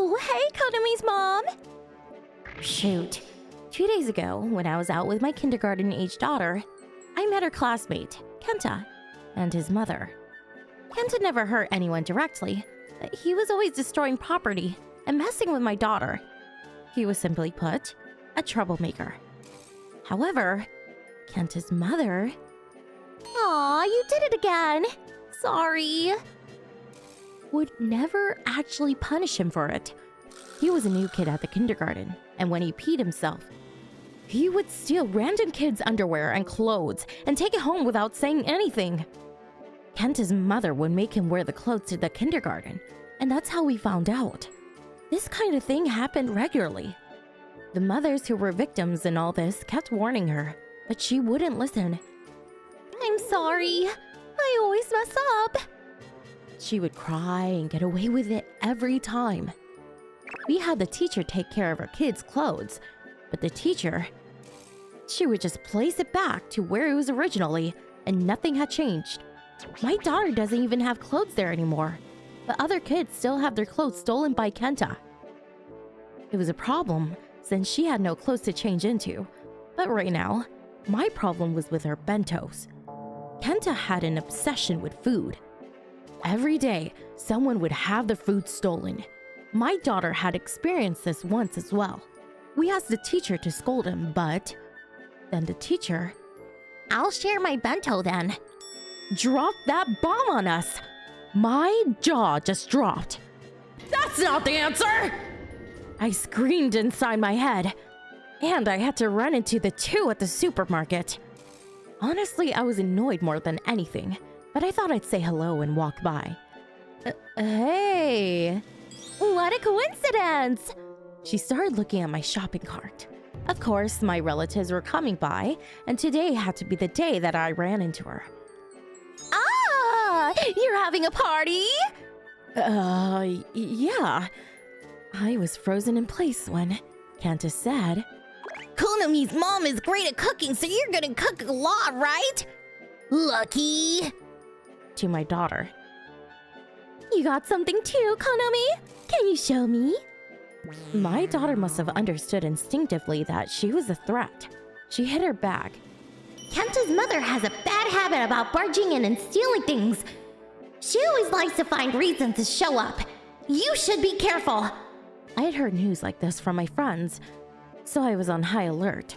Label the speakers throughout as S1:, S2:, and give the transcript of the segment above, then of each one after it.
S1: Oh, hey, Konami's mom! Shoot. 2 days ago, when I was out with my kindergarten-age daughter, I met her classmate, Kenta, and his mother. Kenta never hurt anyone directly, but he was always destroying property and messing with my daughter. He was simply put, a troublemaker. However, Kenta's mother... Aw, you did it again! Sorry. Would never actually punish him for it. He was a new kid at the kindergarten, and when he peed himself, he would steal random kids' underwear and clothes and take it home without saying anything. Kenta's mother would make him wear the clothes to the kindergarten, and that's how we found out. This kind of thing happened regularly. The mothers who were victims in all this kept warning her, but she wouldn't listen. I'm sorry. I always mess up. She would cry and get away with it every time. We had the teacher take care of our kids' clothes, but the teacher, she would just place it back to where it was originally, and nothing had changed. My daughter doesn't even have clothes there anymore, but other kids still have their clothes stolen by Kenta. It was a problem since she had no clothes to change into, but right now, my problem was with her bentos. Kenta had an obsession with food. Every day, someone would have the food stolen. My daughter had experienced this once as well. We asked the teacher to scold him, but then the teacher, I'll share my bento then, dropped that bomb on us. My jaw just dropped. That's not the answer! I screamed inside my head, and I had to run into the two at the supermarket. Honestly, I was annoyed more than anything, but I thought I'd say hello and walk by. Hey! What a coincidence! She started looking at my shopping cart. Of course, my relatives were coming by, and today had to be the day that I ran into her. Ah! You're having a party? Yeah. I was frozen in place when Kenta said, Konami's mom is great at cooking, so you're gonna cook a lot, right? Lucky! To my daughter. You got something too, Konami? Can you show me? My daughter must have understood instinctively that she was a threat. She hid her bag. Kenta's mother has a bad habit about barging in and stealing things. She always likes to find reasons to show up. You should be careful. I had heard news like this from my friends, so I was on high alert.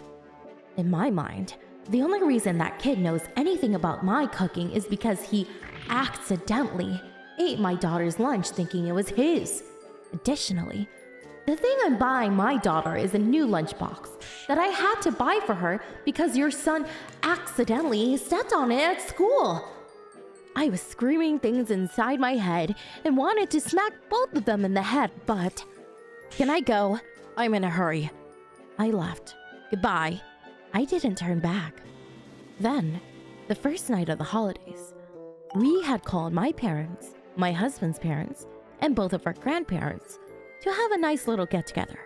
S1: In my mind, the only reason that kid knows anything about my cooking is because he accidentally ate my daughter's lunch thinking it was his. Additionally, the thing I'm buying my daughter is a new lunchbox that I had to buy for her because your son accidentally stepped on it at school. I was screaming things inside my head and wanted to smack both of them in the head, but... Can I go? I'm in a hurry. I left. Goodbye. I didn't turn back. Then, the first night of the holidays, we had called my parents, my husband's parents, and both of our grandparents to have a nice little get-together.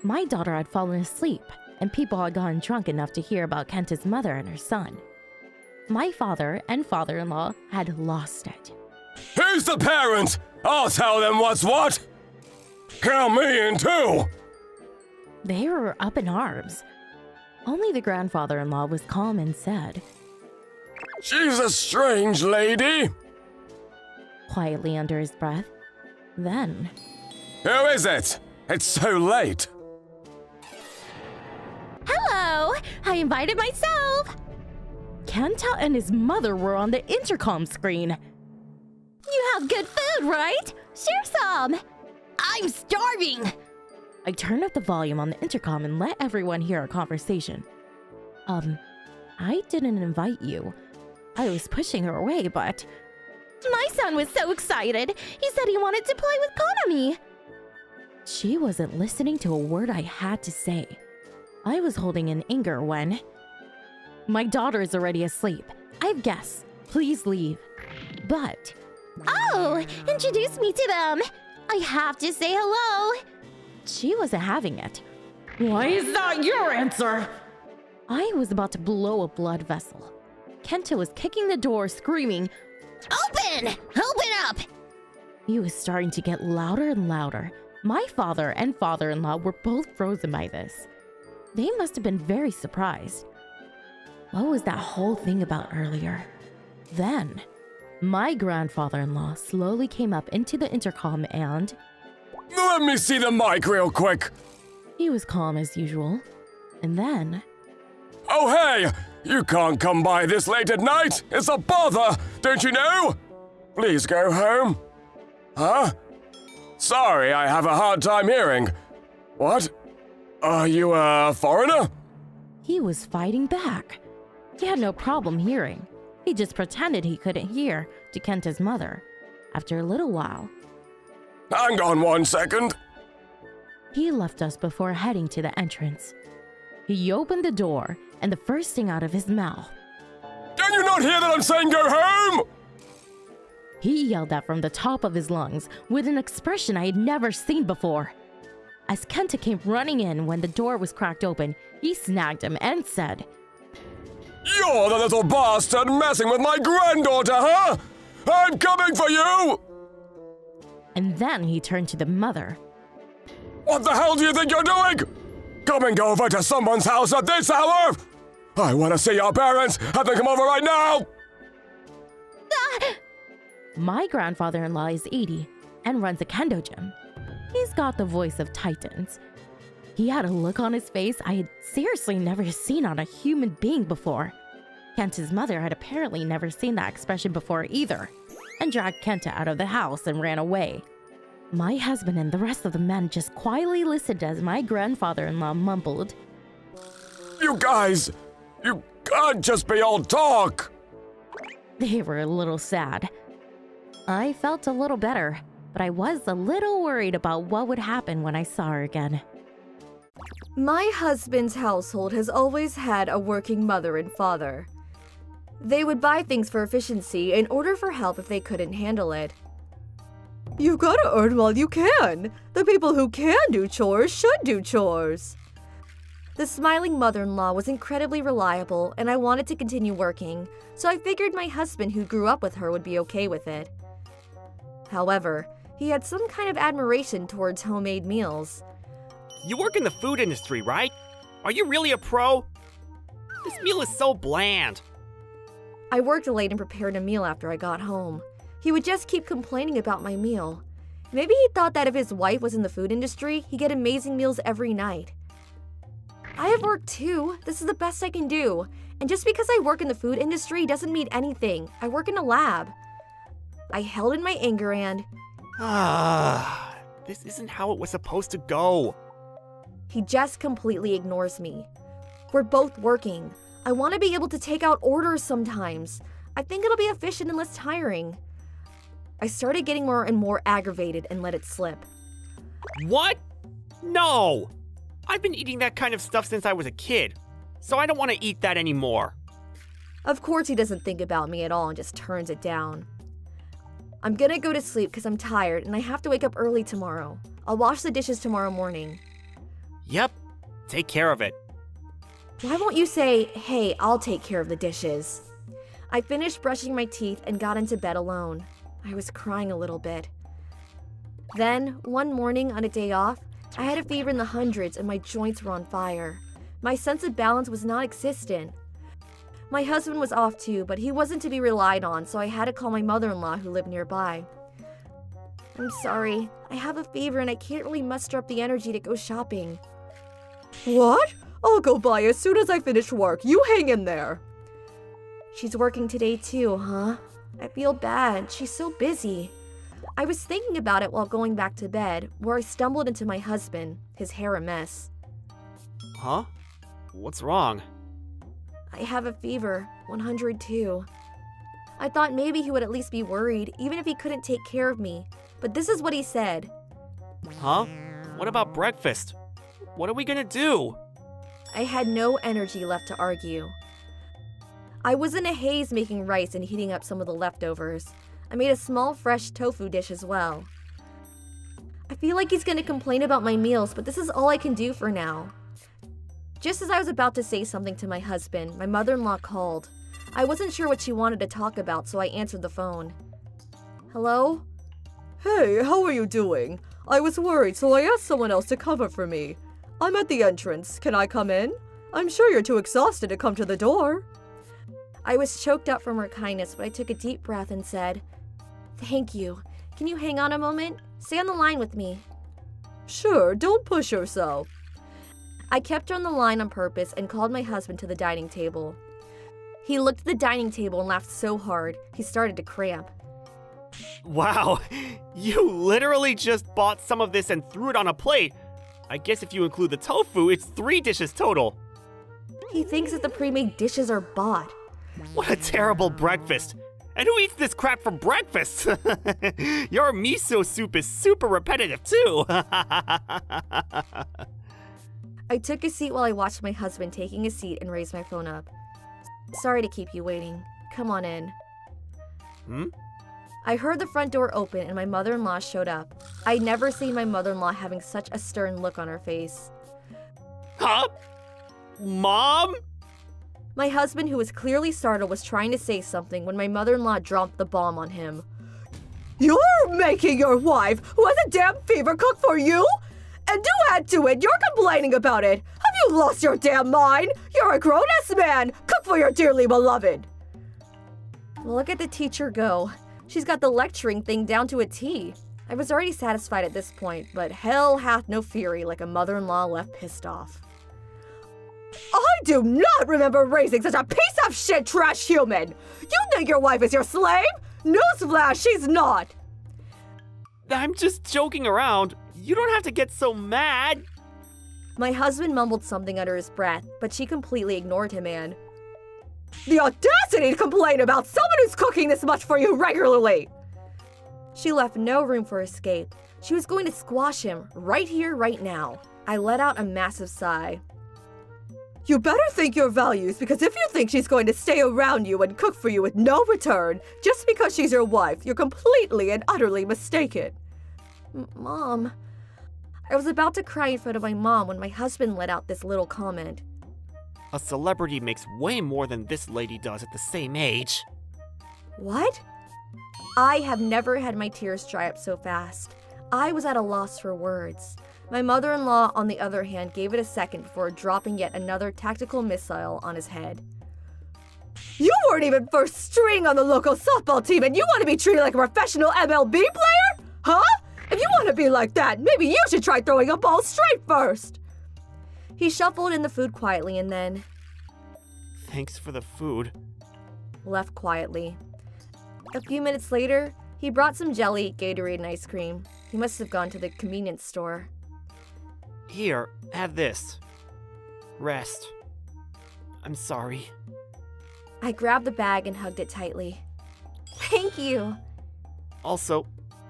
S1: My daughter had fallen asleep, and people had gotten drunk enough to hear about Kenta's mother and her son. My father and father-in-law had lost it.
S2: Who's the parent? I'll tell them what's what! Count me in too!
S1: They were up in arms. Only the grandfather-in-law was calm and said,
S2: She's a strange lady!
S1: Quietly under his breath. Then...
S2: Who is it? It's so late.
S1: Hello! I invited myself! Kenta and his mother were on the intercom screen. You have good food, right? Share some! I'm starving! I turned up the volume on the intercom and let everyone hear our conversation. I didn't invite you. I was pushing her away, but... My son was so excited! He said he wanted to play with Konami! She wasn't listening to a word I had to say. I was holding in anger when... My daughter is already asleep. I have guests. Please leave. But... Oh! Introduce me to them! I have to say hello! She wasn't having it. Why is that your answer? I was about to blow a blood vessel. Kenta was kicking the door, screaming, Open! Open up! He was starting to get louder and louder, My father and father-in-law were both frozen by this. They must have been very surprised. What was that whole thing about earlier? Then, my grandfather-in-law slowly came up into the intercom and...
S2: Let me see the mic real quick.
S1: He was calm as usual. And then...
S2: Oh, hey! You can't come by this late at night! It's a bother, don't you know? Please go home. Huh? Sorry, I have a hard time hearing. What? Are you a foreigner?
S1: He was fighting back. He had no problem hearing. He just pretended he couldn't hear to Kenta's mother. After a little while...
S2: Hang on 1 second.
S1: He left us before heading to the entrance. He opened the door, and the first thing out of his mouth...
S2: Can you not hear that I'm saying go home?
S1: He yelled that from the top of his lungs with an expression I had never seen before. As Kenta came running in when the door was cracked open, he snagged him and said,
S2: You're the little bastard messing with my granddaughter, huh? I'm coming for you!
S1: And then he turned to the mother.
S2: What the hell do you think you're doing? Coming over to someone's house at this hour? I want to see your parents. Have them come over right now!
S1: My grandfather-in-law is 80 and runs a kendo gym. He's got the voice of titans. He had a look on his face I had seriously never seen on a human being before. Kenta's mother had apparently never seen that expression before either, and dragged Kenta out of the house and ran away. My husband and the rest of the men just quietly listened as my grandfather-in-law mumbled,
S2: You guys, you can't just be all talk.
S1: They were a little sad. I felt a little better, but I was a little worried about what would happen when I saw her again.
S3: My husband's household has always had a working mother and father. They would buy things for efficiency and order for help if they couldn't handle it. You gotta earn while you can. The people who can do chores should do chores. The smiling mother-in-law was incredibly reliable, and I wanted to continue working, so I figured my husband who grew up with her would be okay with it. However, he had some kind of admiration towards homemade meals.
S4: You work in the food industry, right? Are you really a pro? This meal is so bland.
S3: I worked late and prepared a meal after I got home. He would just keep complaining about my meal. Maybe he thought that if his wife was in the food industry, he'd get amazing meals every night. I have work too. This is the best I can do. And just because I work in the food industry doesn't mean anything. I work in a lab. I held in my anger and...
S4: This isn't how it was supposed to go.
S3: He just completely ignores me. We're both working. I want to be able to take out orders sometimes. I think it'll be efficient and less tiring. I started getting more and more aggravated and let it slip.
S4: What? No! I've been eating that kind of stuff since I was a kid, so I don't want to eat that anymore.
S3: Of course he doesn't think about me at all and just turns it down. I'm gonna go to sleep because I'm tired and I have to wake up early tomorrow. I'll wash the dishes tomorrow morning.
S4: Yep, take care of it.
S3: Why won't you say, hey, I'll take care of the dishes? I finished brushing my teeth and got into bed alone. I was crying a little bit. Then, one morning on a day off, I had a fever in the hundreds and my joints were on fire. My sense of balance was non-existent. My husband was off too, but he wasn't to be relied on, so I had to call my mother-in-law who lived nearby. I'm sorry, I have a fever and I can't really muster up the energy to go shopping. What? I'll go by as soon as I finish work. You hang in there. She's working today too, huh? I feel bad. She's so busy. I was thinking about it while going back to bed, where I stumbled into my husband, his hair a mess.
S4: Huh? What's wrong?
S3: I have a fever, 102. I thought maybe he would at least be worried, even if he couldn't take care of me. But this is what he said.
S4: Huh? What about breakfast? What are we gonna do?
S3: I had no energy left to argue. I was in a haze making rice and heating up some of the leftovers. I made a small fresh tofu dish as well. I feel like he's gonna complain about my meals, but this is all I can do for now. Just as I was about to say something to my husband, my mother-in-law called. I wasn't sure what she wanted to talk about, so I answered the phone. Hello? Hey, how are you doing?
S5: I was worried, so I asked someone else to cover for me. I'm at the entrance. Can I come in? I'm sure you're too exhausted to come to the door.
S3: I was choked up from her kindness, but I took a deep breath and said, "Thank you. Can you hang on a moment? Stay on the line with me."
S5: Sure, don't push yourself.
S3: I kept her on the line on purpose and called my husband to the dining table. He looked at the dining table and laughed so hard, he started to cramp.
S4: Wow, you literally just bought some of this and threw it on a plate. I guess if you include the tofu, it's 3 dishes total.
S3: He thinks that the pre-made dishes are bought.
S4: What a terrible breakfast. And who eats this crap for breakfast? Your miso soup is super repetitive too.
S3: I took a seat while I watched my husband taking a seat and raised my phone up. "Sorry to keep you waiting. Come on in." I heard the front door open and my mother-in-law showed up. I'd never seen my mother-in-law having such a stern look on her face.
S4: Huh? Mom?
S3: My husband, who was clearly startled, was trying to say something when my mother-in-law dropped the bomb on him.
S5: You're making your wife, who has a damn fever, cook for you? And to add to it, you're complaining about it. Have you lost your damn mind? You're a grown-ass man. Cook for your dearly beloved.
S3: Look at the teacher go. She's got the lecturing thing down to a T. I was already satisfied at this point, but hell hath no fury like a mother-in-law left pissed off.
S5: I do not remember raising such a piece of shit trash human. You think your wife is your slave? Newsflash, she's not.
S4: I'm just joking around. You don't have to get so mad.
S3: My husband mumbled something under his breath, but she completely ignored him and...
S5: The audacity to complain about someone who's cooking this much for you regularly!
S3: She left no room for escape. She was going to squash him, right here, right now. I let out a massive sigh.
S5: You better think your values, because if you think she's going to stay around you and cook for you with no return, just because she's your wife, you're completely and utterly mistaken.
S3: Mom... I was about to cry in front of my mom when my husband let out this little comment.
S4: A celebrity makes way more than this lady does at the same age.
S3: What? I have never had my tears dry up so fast. I was at a loss for words. My mother-in-law, on the other hand, gave it a second before dropping yet another tactical missile on his head.
S5: You weren't even first string on the local softball team and you want to be treated like a professional MLB player? Huh? If you want to be like that, maybe you should try throwing a ball straight first.
S3: He shuffled in the food quietly and then...
S4: Thanks for the food.
S3: Left quietly. A few minutes later, he brought some jelly, Gatorade, and ice cream. He must have gone to the convenience store.
S4: Here, have this. Rest. I'm sorry.
S3: I grabbed the bag and hugged it tightly. Thank you.
S4: Also,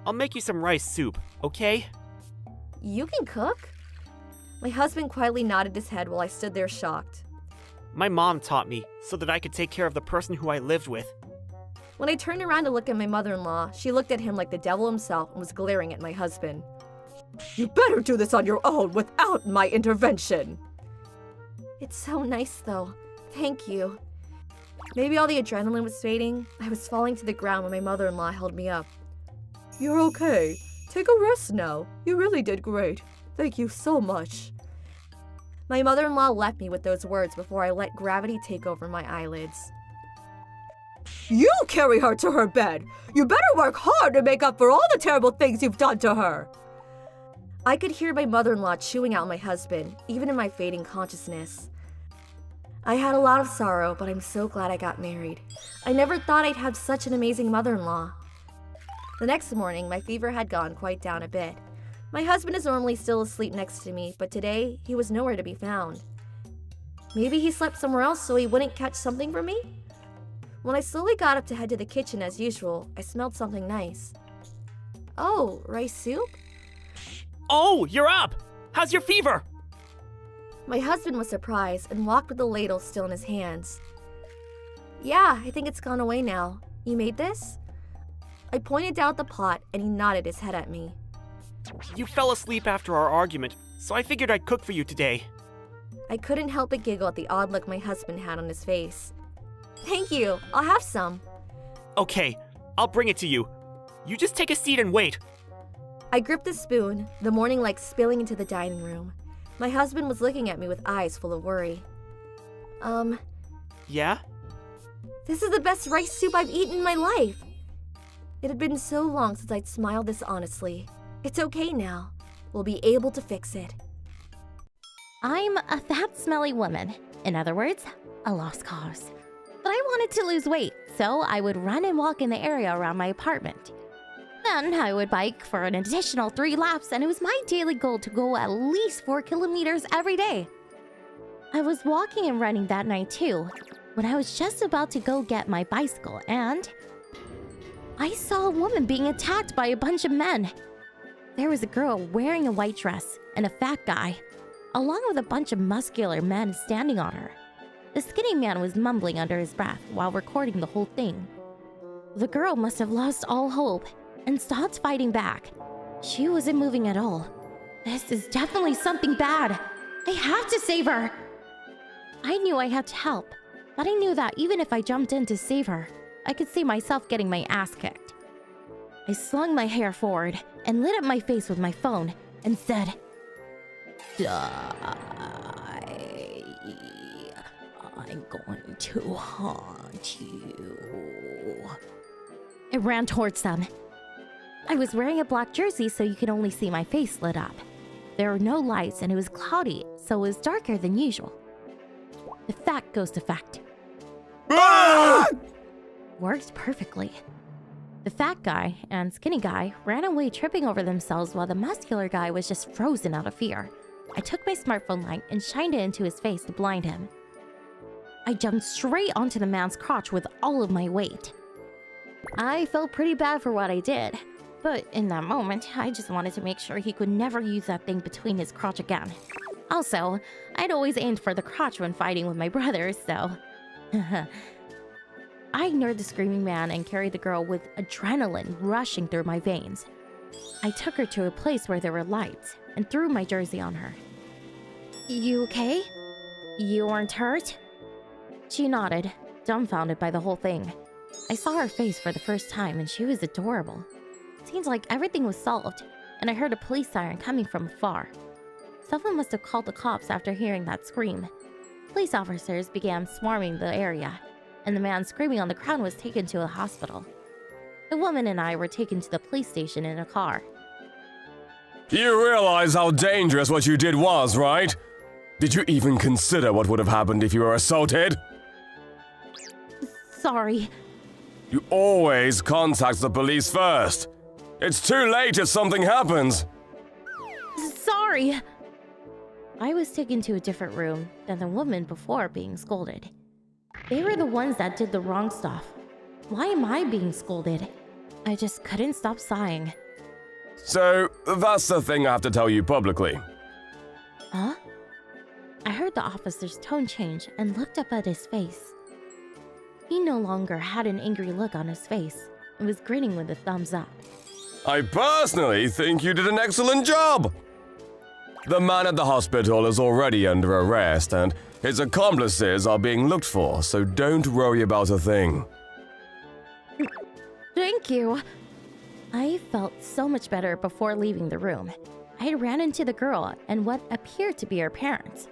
S4: I'll make you some rice soup, okay?
S3: You can cook? My husband quietly nodded his head while I stood there shocked.
S4: My mom taught me so that I could take care of the person who I lived with.
S3: When I turned around to look at my mother-in-law, she looked at him like the devil himself and was glaring at my husband.
S5: You better do this on your own without my intervention.
S3: It's so nice, though. Thank you. Maybe all the adrenaline was fading. I was falling to the ground when my mother-in-law held me up.
S5: You're okay. Take a rest now. You really did great. Thank you so much.
S3: My mother-in-law left me with those words before I let gravity take over my eyelids.
S5: You carry her to her bed. You better work hard to make up for all the terrible things you've done to her.
S3: I could hear my mother-in-law chewing out my husband, even in my fading consciousness. I had a lot of sorrow, but I'm so glad I got married. I never thought I'd have such an amazing mother-in-law. The next morning, my fever had gone quite down a bit. My husband is normally still asleep next to me, but today, he was nowhere to be found. Maybe he slept somewhere else so he wouldn't catch something from me? When I slowly got up to head to the kitchen as usual, I smelled something nice. Oh, rice soup?
S4: Oh, you're up! How's your fever?
S3: My husband was surprised and walked with the ladle still in his hands. Yeah, I think it's gone away now. You made this? I pointed down at the pot and he nodded his head at me.
S4: You fell asleep after our argument, so I figured I'd cook for you today.
S3: I couldn't help but giggle at the odd look my husband had on his face. Thank you, I'll have some.
S4: Okay, I'll bring it to you. You just take a seat and wait.
S3: I gripped the spoon, the morning light spilling into the dining room. My husband was looking at me with eyes full of worry.
S4: Yeah?
S3: This is the best rice soup I've eaten in my life. It had been so long since I'd smiled this honestly. It's okay now. We'll be able to fix it.
S1: I'm a fat, smelly woman. In other words, a lost cause. But I wanted to lose weight, so I would run and walk in the area around my apartment. Then I would bike for an additional 3 laps, and it was my daily goal to go at least 4 kilometers every day. I was walking and running that night too, when I was just about to go get my bicycle, and I saw a woman being attacked by a bunch of men. There was a girl wearing a white dress and a fat guy, along with a bunch of muscular men standing on her. The skinny man was mumbling under his breath while recording the whole thing. The girl must have lost all hope and stopped fighting back. She wasn't moving at all. This is definitely something bad. I have to save her. I knew I had to help, but I knew that even if I jumped in to save her, I could see myself getting my ass kicked. I slung my hair forward and lit up my face with my phone and said, "Die. I'm going to haunt you." I ran towards them. I was wearing a black jersey, so you could only see my face lit up. There were no lights and it was cloudy, so it was darker than usual. The fat ghost effect worked perfectly. The fat guy and skinny guy ran away tripping over themselves while the muscular guy was just frozen out of fear. I took my smartphone light and shined it into his face to blind him. I jumped straight onto the man's crotch with all of my weight. I felt pretty bad for what I did, but in that moment, I just wanted to make sure he could never use that thing between his crotch again. Also, I'd always aimed for the crotch when fighting with my brothers, so... I ignored the screaming man and carried the girl with adrenaline rushing through my veins. I took her to a place where there were lights and threw my jersey on her. "You okay? You weren't hurt?" She nodded, dumbfounded by the whole thing. I saw her face for the first time and she was adorable. Seemed like everything was solved, and I heard a police siren coming from afar. Someone must have called the cops after hearing that scream. Police officers began swarming the area, and the man screaming on the ground was taken to a hospital. The woman and I were taken to the police station in a car.
S2: You realize how dangerous what you did was, right? Did you even consider what would have happened if you were assaulted?
S1: Sorry.
S2: You always contact the police first. It's too late if something happens.
S1: Sorry. I was taken to a different room than the woman before being scolded. They were the ones that did the wrong stuff. Why am I being scolded? I just couldn't stop sighing.
S2: So, that's the thing I have to tell you publicly.
S1: Huh? I heard the officer's tone change and looked up at his face. He no longer had an angry look on his face and was grinning with a thumbs up.
S2: I personally think you did an excellent job. The man at the hospital is already under arrest and his accomplices are being looked for, so don't worry about a thing.
S1: Thank you. I felt so much better before leaving the room. I ran into the girl and what appeared to be her parents.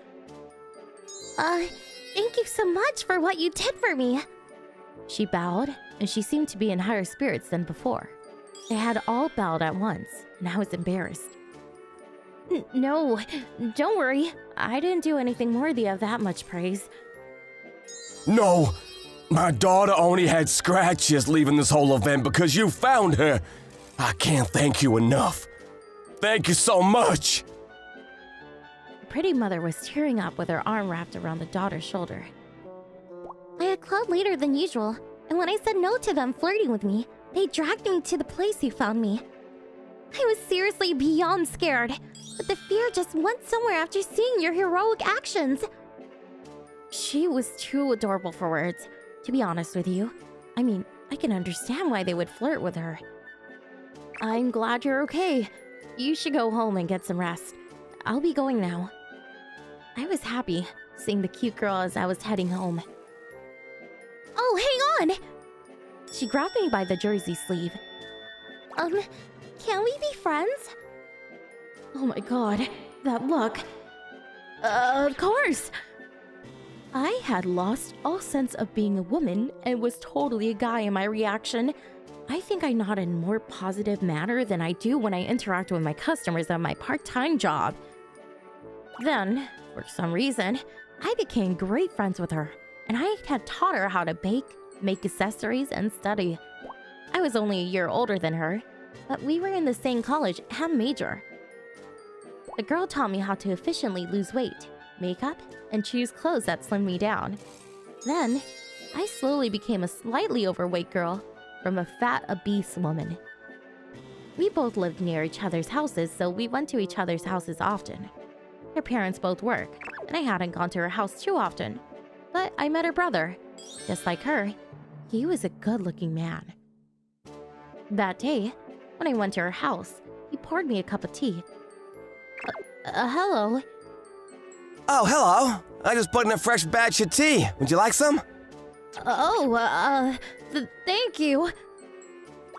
S1: Thank you so much for what you did for me. She bowed, and she seemed to be in higher spirits than before. They had all bowed at once, and I was embarrassed. No, don't worry. I didn't do anything worthy of that much praise.
S2: No, my daughter only had scratches leaving this whole event because you found her. I can't thank you enough. Thank you so much.
S1: The pretty mother was tearing up with her arm wrapped around the daughter's shoulder. I had called later than usual, and when I said no to them flirting with me, they dragged me to the place you found me. I was seriously beyond scared, but the fear just went somewhere after seeing your heroic actions. She was too adorable for words, to be honest with you. I mean, I can understand why they would flirt with her. I'm glad you're okay. You should go home and get some rest. I'll be going now. I was happy, seeing the cute girl as I was heading home. Oh, hang on! She grabbed me by the jersey sleeve. Can we be friends? Oh my god, that look. Of course! I had lost all sense of being a woman and was totally a guy in my reaction. I think I nod in a more positive manner than I do when I interact with my customers at my part-time job. Then, for some reason, I became great friends with her, and I had taught her how to bake, make accessories, and study. I was only a year older than her, but we were in the same college and major. The girl taught me how to efficiently lose weight, make up, and choose clothes that slimmed me down. Then, I slowly became a slightly overweight girl from a fat, obese woman. We both lived near each other's houses, so we went to each other's houses often. Her parents both work, and I hadn't gone to her house too often. But I met her brother. Just like her, he was a good-looking man. That day, when I went to her house, he poured me a cup of tea. Hello.
S6: Oh, hello. I just put in a fresh batch of tea. Would you like some?
S1: Thank you.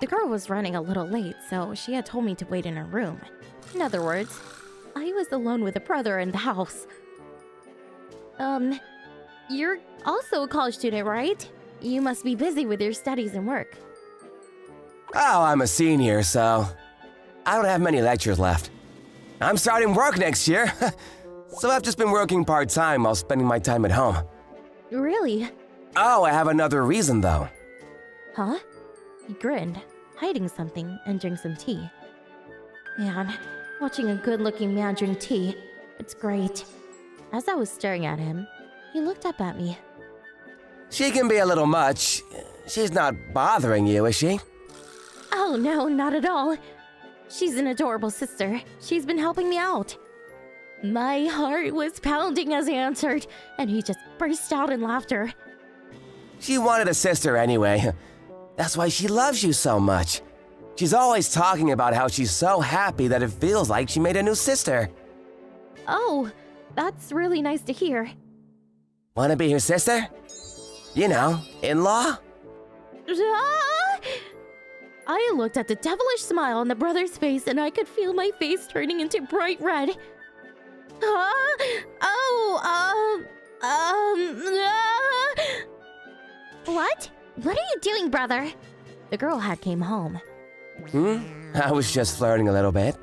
S1: The girl was running a little late, so she had told me to wait in her room. In other words, I was alone with a brother in the house. You're also a college student, right? You must be busy with your studies and work.
S6: Oh, I'm a senior, so I don't have many lectures left. I'm starting work next year, so I've just been working part-time while spending my time at home.
S1: Really?
S6: Oh, I have another reason, though.
S1: Huh? He grinned, hiding something, and drank some tea. Man, watching a good-looking man drink tea, it's great. As I was staring at him, he looked up at me.
S6: She can be a little much. She's not bothering you, is she?
S1: Oh no, not at all. She's an adorable sister. She's been helping me out. My heart was pounding as he answered, and he just burst out in laughter.
S6: She wanted a sister anyway. That's why she loves you so much. She's always talking about how she's so happy that it feels like she made a new sister.
S1: Oh, that's really nice to hear.
S6: Want to be her sister? You know, in-law?
S1: I looked at the devilish smile on the brother's face, and I could feel my face turning into bright red. What? What are you doing, brother? The girl had came home.
S6: I was just flirting a little bit.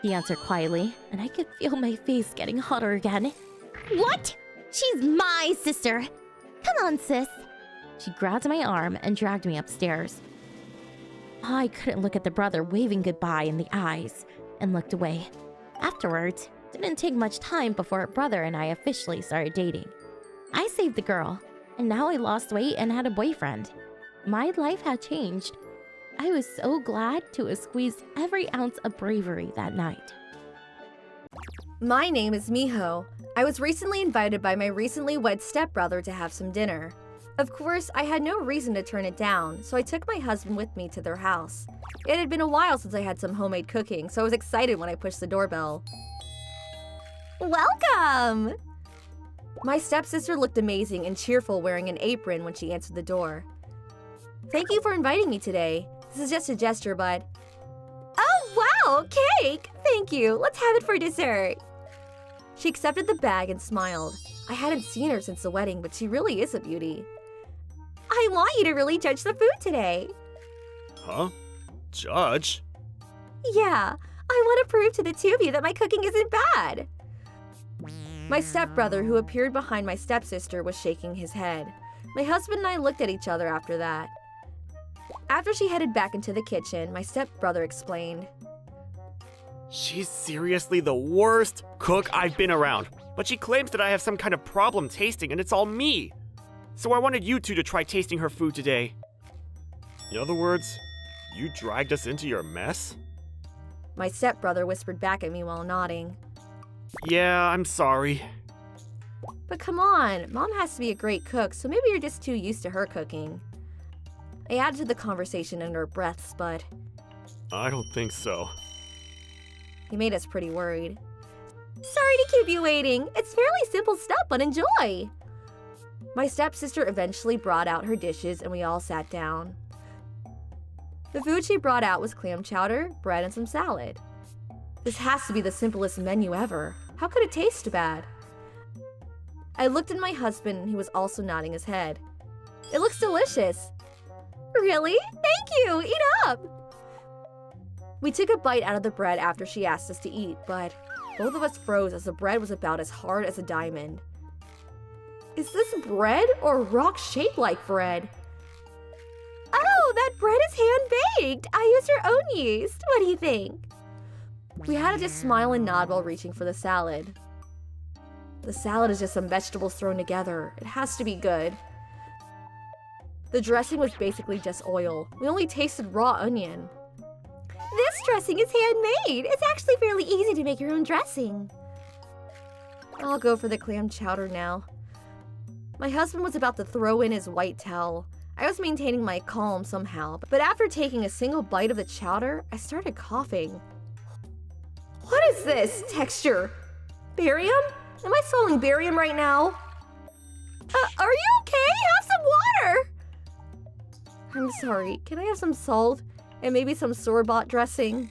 S1: He answered quietly, and I could feel my face getting hotter again. What? She's my sister. Come on, sis. She grabbed my arm and dragged me upstairs. I couldn't look at the brother waving goodbye in the eyes, and looked away. Afterwards, it didn't take much time before her brother and I officially started dating. I saved the girl, and now I lost weight and had a boyfriend. My life had changed. I was so glad to have squeezed every ounce of bravery that night.
S3: My name is Miho. I was recently invited by my recently wed stepbrother to have some dinner. Of course, I had no reason to turn it down, so I took my husband with me to their house. It had been a while since I had some homemade cooking, so I was excited when I pushed the doorbell. Welcome! My stepsister looked amazing and cheerful wearing an apron when she answered the door. Thank you for inviting me today. This is just a gesture, but... Oh, wow! Cake! Thank you. Let's have it for dessert. She accepted the bag and smiled. I hadn't seen her since the wedding, but she really is a beauty. I want you to really judge the food today.
S4: Huh? Judge?
S3: Yeah, I want to prove to the two of you that my cooking isn't bad. My stepbrother, who appeared behind my stepsister, was shaking his head. My husband and I looked at each other after that. After she headed back into the kitchen, my stepbrother explained.
S4: She's seriously the worst cook I've been around, but she claims that I have some kind of problem tasting and it's all me. So I wanted you two to try tasting her food today. In other words, you dragged us into your mess?
S3: My stepbrother whispered back at me while nodding.
S4: Yeah, I'm sorry.
S3: But come on, Mom has to be a great cook, so maybe you're just too used to her cooking. I added to the conversation under our breaths, but
S4: I don't think so.
S3: he made us pretty worried. Sorry to keep you waiting. It's fairly simple stuff, but enjoy. My stepsister eventually brought out her dishes and we all sat down. The food she brought out was clam chowder, bread, and some salad. This has to be the simplest menu ever. How could it taste bad? I looked at my husband and he was also nodding his head. It looks delicious. Really? Thank you! Eat up! We took a bite out of the bread after she asked us to eat, but both of us froze as the bread was about as hard as a diamond. Is this bread or rock shaped like bread? Oh, that bread is hand-baked! I used your own yeast. What do you think? We had to just smile and nod while reaching for the salad. The salad is just some vegetables thrown together. It has to be good. The dressing was basically just oil. We only tasted raw onion. This dressing is handmade. It's actually fairly easy to make your own dressing. I'll go for the clam chowder now. My husband was about to throw in his white towel. I was maintaining my calm somehow, but after taking a single bite of the chowder, I started coughing. What is this texture? Barium? Am I swallowing barium right now? Are you okay? Have some water! I'm sorry, can I have some salt? And maybe some store-bought dressing?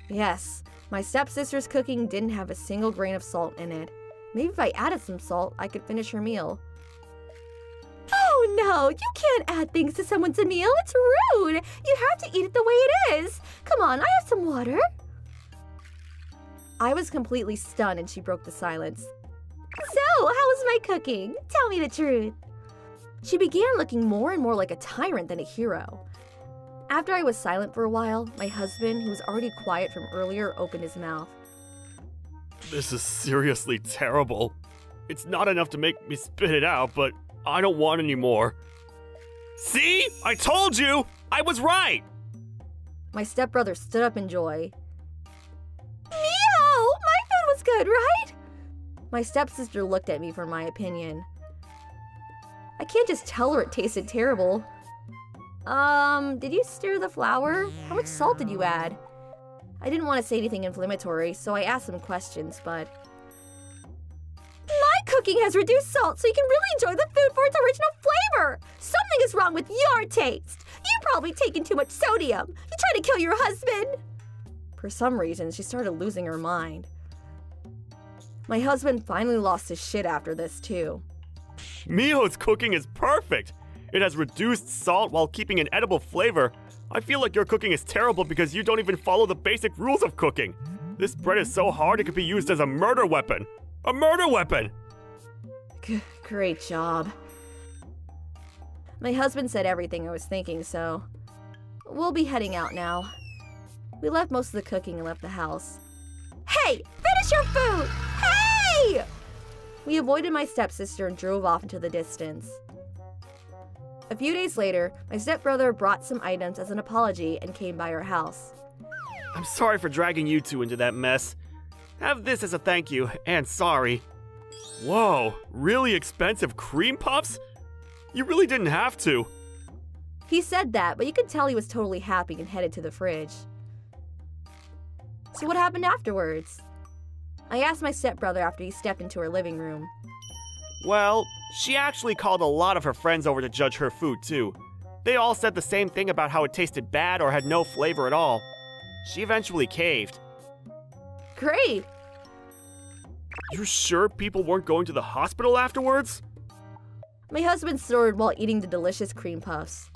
S3: Yes, my stepsister's cooking didn't have a single grain of salt in it. Maybe if I added some salt, I could finish her meal. Oh no, you can't add things to someone's meal. It's rude. You have to eat it the way it is. Come on, I have some water. I was completely stunned and she broke the silence. So, how was my cooking? Tell me the truth. She began looking more and more like a tyrant than a hero. After I was silent for a while, my husband, who was already quiet from earlier, opened his mouth.
S4: This is seriously terrible. It's not enough to make me spit it out, but I don't want any more. See? I told you! I was right!
S3: My stepbrother stood up in joy. Miho! My food was good, right? My stepsister looked at me for my opinion. I can't just tell her it tasted terrible. Did you stir the flour? How much salt did you add? I didn't want to say anything inflammatory, so I asked some questions, but... My cooking has reduced salt so you can really enjoy the food for its original flavor! Something is wrong with your taste! You've probably taken too much sodium! You tried to kill your husband! For some reason, she started losing her mind. My husband finally lost his shit after this, too.
S4: Miho's cooking is perfect! It has reduced salt while keeping an edible flavor. I feel like your cooking is terrible because you don't even follow the basic rules of cooking. This bread is so hard it could be used as a murder weapon. A murder weapon!
S3: Great job. My husband said everything I was thinking, so... We'll be heading out now. We left most of the cooking and left the house. Hey! Finish your food! Hey! We avoided my stepsister and drove off into the distance. A few days later, my stepbrother brought some items as an apology and came by our house.
S4: I'm sorry for dragging you two into that mess. Have this as a thank you, and sorry. Whoa, really expensive cream puffs? You really didn't have to.
S3: He said that, but you could tell he was totally happy and headed to the fridge. So what happened afterwards? I asked my stepbrother after he stepped into her living room.
S4: Well, she actually called a lot of her friends over to judge her food, too. They all said the same thing about how it tasted bad or had no flavor at all. She eventually caved.
S3: Great!
S4: You're sure people weren't going to the hospital afterwards?
S3: My husband snorted while eating the delicious cream puffs.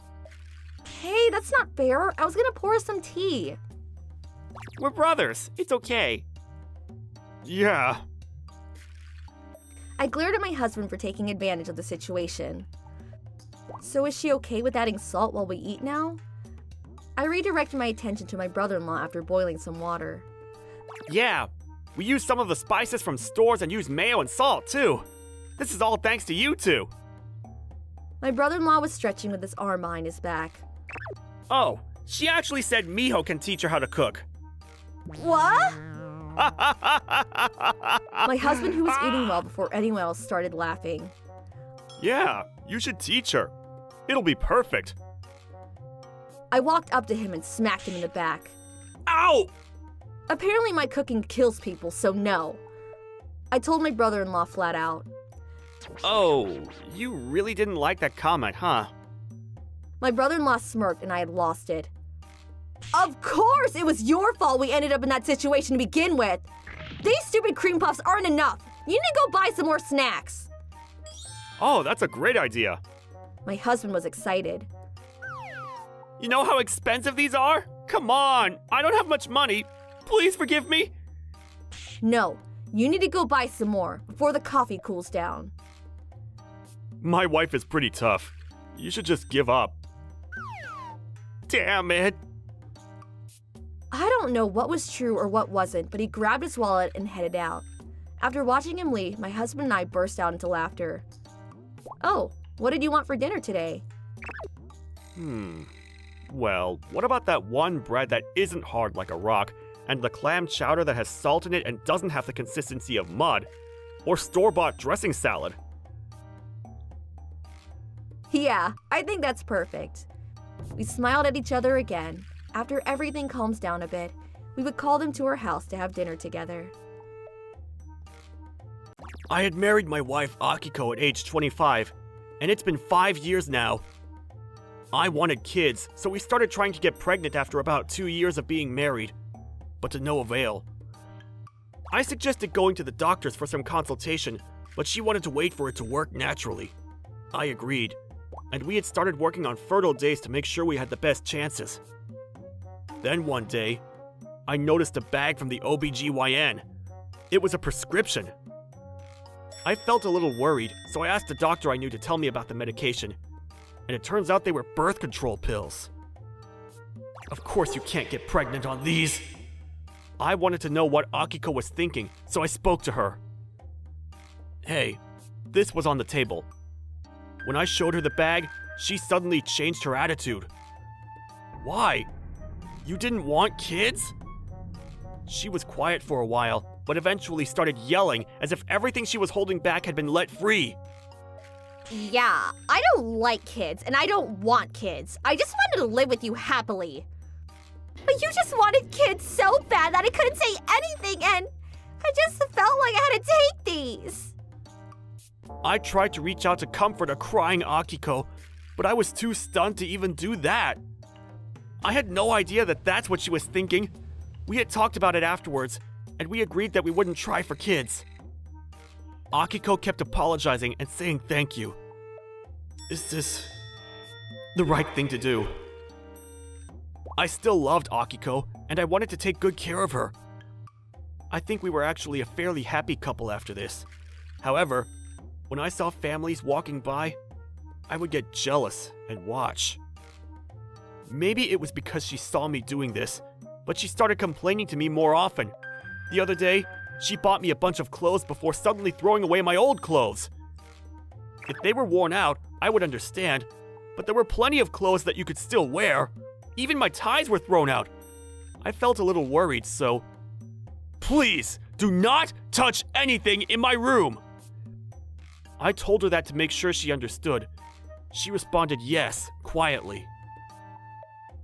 S3: Hey, that's not fair. I was gonna pour us some tea.
S4: We're brothers. It's okay. Yeah.
S3: I glared at my husband for taking advantage of the situation. So is she okay with adding salt while we eat now? I redirected my attention to my brother-in-law after boiling some water.
S4: Yeah. We used some of the spices from stores and used mayo and salt, too. This is all thanks to you two.
S3: My brother-in-law was stretching with his arm behind his back.
S4: Oh, she actually said Miho can teach her how to cook.
S3: What? My husband, who was eating well before anyone else, started laughing.
S4: Yeah, you should teach her. It'll be perfect.
S3: I walked up to him and smacked him in the back.
S4: Ow!
S3: Apparently my cooking kills people, so no. I told my brother-in-law flat out.
S4: Oh, you really didn't like that comment, huh?
S3: My brother-in-law smirked and I had lost it. Of course it was your fault we ended up in that situation to begin with. These stupid cream puffs aren't enough. You need to go buy some more snacks.
S4: Oh, that's a great idea.
S3: My husband was excited.
S4: You know how expensive these are? Come on, I don't have much money. Please forgive me.
S3: No, you need to go buy some more before the coffee cools down.
S4: My wife is pretty tough. You should just give up. Damn it.
S3: I don't know what was true or what wasn't, but he grabbed his wallet and headed out. After watching him leave, my husband and I burst out into laughter. Oh, what did you want for dinner today?
S4: Well, what about that one bread that isn't hard like a rock, and the clam chowder that has salt in it and doesn't have the consistency of mud? Or store-bought dressing salad?
S3: Yeah, I think that's perfect. We smiled at each other again. After everything calms down a bit, we would call them to our house to have dinner together.
S4: I had married my wife Akiko at age 25, and it's been 5 years now. I wanted kids, so we started trying to get pregnant after about 2 years of being married, but to no avail. I suggested going to the doctors for some consultation, but she wanted to wait for it to work naturally. I agreed, and we had started working on fertile days to make sure we had the best chances. Then one day, I noticed a bag from the OBGYN. It was a prescription. I felt a little worried, so I asked a doctor I knew to tell me about the medication, and it turns out they were birth control pills. Of course you can't get pregnant on these. I wanted to know what Akiko was thinking, so I spoke to her. Hey, this was on the table. When I showed her the bag, she suddenly changed her attitude. Why? You didn't want kids? She was quiet for a while, but eventually started yelling as if everything she was holding back had been let free.
S3: Yeah, I don't like kids, and I don't want kids. I just wanted to live with you happily. But you just wanted kids so bad that I couldn't say anything, and I just felt like I had to take these.
S4: I tried to reach out to comfort a crying Akiko, but I was too stunned to even do that. I had no idea that that's what she was thinking. We had talked about it afterwards, and we agreed that we wouldn't try for kids. Akiko kept apologizing and saying thank you. Is this the right thing to do? I still loved Akiko, and I wanted to take good care of her. I think we were actually a fairly happy couple after this. However, when I saw families walking by, I would get jealous and watch. Maybe it was because she saw me doing this, but she started complaining to me more often. The other day, she bought me a bunch of clothes before suddenly throwing away my old clothes. If they were worn out, I would understand, but there were plenty of clothes that you could still wear. Even my ties were thrown out. I felt a little worried, so... Please, do not touch anything in my room! I told her that to make sure she understood. She responded yes, quietly.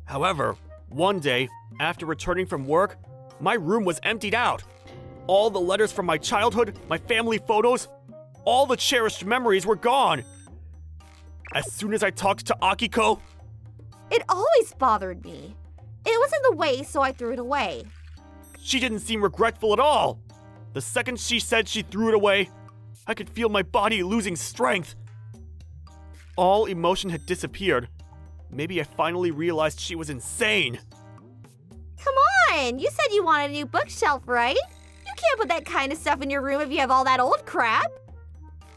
S4: However, one day, after returning from work, my room was emptied out. All the letters from my childhood, my family photos, all the cherished memories were gone. As soon as I talked to Akiko,
S3: It always bothered me. It was in the way, so I threw it away.
S4: she didn't seem regretful at all. The second she said she threw it away, I could feel my body losing strength. All emotion had disappeared. Maybe I finally realized she was insane.
S3: Come on, you said you wanted a new bookshelf, right? You can't put that kind of stuff in your room if you have all that old crap.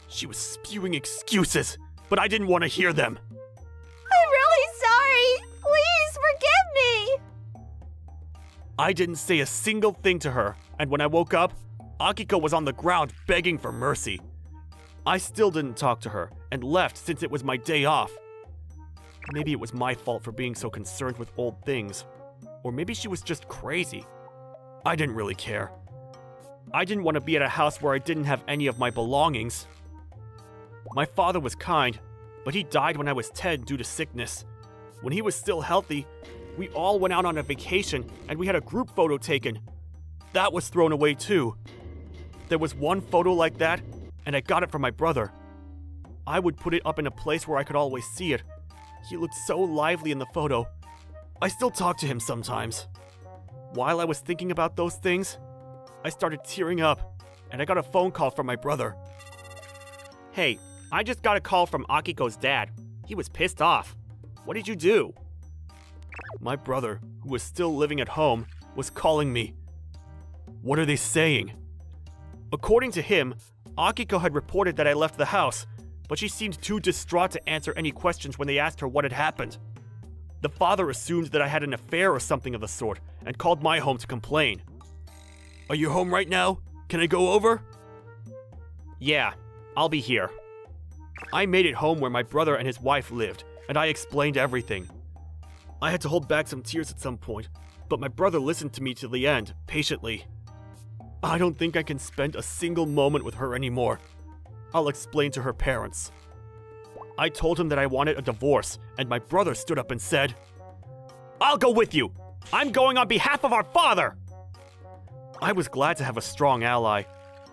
S4: She was spewing excuses, but I didn't want to hear them.
S3: I'm really sorry. Please forgive me.
S4: I didn't say a single thing to her, and when I woke up, Akiko was on the ground begging for mercy. I still didn't talk to her and left since it was my day off. Maybe it was my fault for being so concerned with old things, or maybe she was just crazy. I didn't really care. I didn't want to be at a house where I didn't have any of my belongings. My father was kind, but he died when I was 10 due to sickness. When he was still healthy, we all went out on a vacation and we had a group photo taken. That was thrown away too. There was one photo like that, and I got it from my brother. I would put it up in a place where I could always see it. He looked so lively in the photo. I still talk to him sometimes. While I was thinking about those things, I started tearing up, and I got a phone call from my brother. Hey, I just got a call from Akiko's dad. He was pissed off. What did you do? My brother, who was still living at home, was calling me. What are they saying? According to him, Akiko had reported that I left the house, but she seemed too distraught to answer any questions when they asked her what had happened. The father assumed that I had an affair or something of the sort, and called my home to complain. Are you home right now? Can I go over? Yeah, I'll be here. I made it home where my brother and his wife lived, and I explained everything. I had to hold back some tears at some point, but my brother listened to me till the end, patiently. I don't think I can spend a single moment with her anymore. I'll explain to her parents. I told him that I wanted a divorce, and my brother stood up and said, I'll go with you! I'm going on behalf of our father! I was glad to have a strong ally.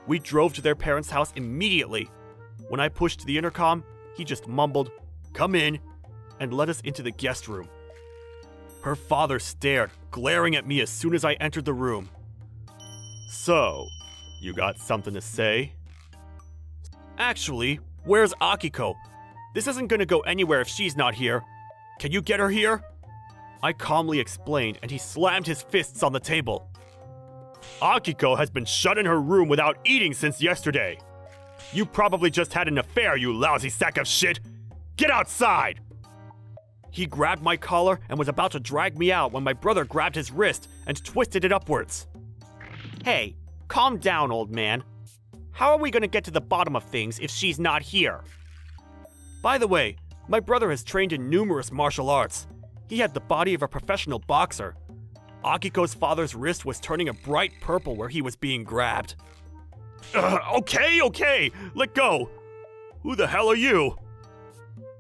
S4: We drove to their parents' house immediately. When I pushed the intercom, he just mumbled, "Come in," and led us into the guest room. Her father stared, glaring at me as soon as I entered the room. So, you got something to say? Actually, where's Akiko? This isn't gonna go anywhere if she's not here. Can you get her here? I calmly explained, and he slammed his fists on the table. Akiko has been shut in her room without eating since yesterday. You probably just had an affair, you lousy sack of shit. Get outside! He grabbed my collar and was about to drag me out when my brother grabbed his wrist and twisted it upwards. Hey, calm down, old man. How are we gonna get to the bottom of things if she's not here? By the way, my brother has trained in numerous martial arts. He had the body of a professional boxer. Akiko's father's wrist was turning a bright purple where he was being grabbed. Okay, let go. Who the hell are you?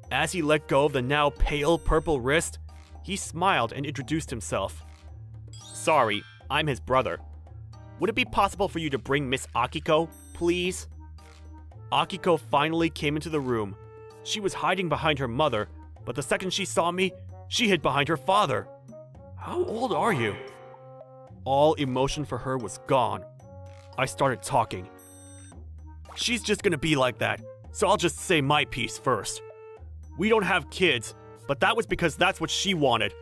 S4: As he let go of the now pale purple wrist, he smiled and introduced himself. Sorry, I'm his brother. Would it be possible for you to bring Miss Akiko, please? Akiko finally came into the room. She was hiding behind her mother, but the second she saw me, she hid behind her father. How old are you? All emotion for her was gone. I started talking. She's just gonna be like that, so I'll just say my piece first. We don't have kids, but that was because that's what she wanted.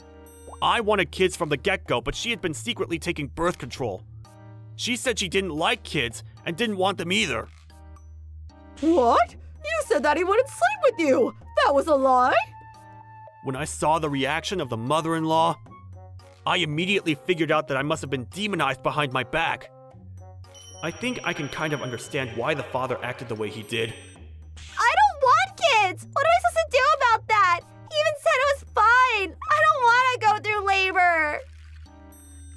S4: I wanted kids from the get-go, but she had been secretly taking birth control. She said she didn't like kids and didn't want them either.
S5: What? You said that he wouldn't sleep with you! That was a lie?
S4: When I saw the reaction of the mother-in-law, I immediately figured out that I must have been demonized behind my back. I think I can kind of understand why the father acted the way he did.
S3: I don't want kids! What am I supposed to do about that? He even said it was fine! I don't want to go through labor!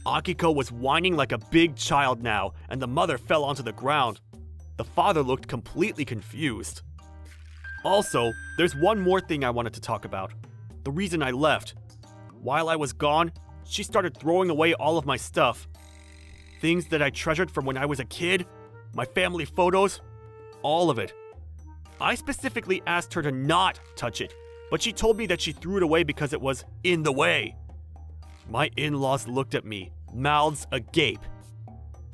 S4: Akiko was whining like a big child now, and the mother fell onto the ground. The father looked completely confused. Also, there's one more thing I wanted to talk about. The reason I left. While I was gone, she started throwing away all of my stuff. Things that I treasured from when I was a kid, my family photos, all of it. I specifically asked her to not touch it, but she told me that she threw it away because it was in the way. My in-laws looked at me, mouths agape.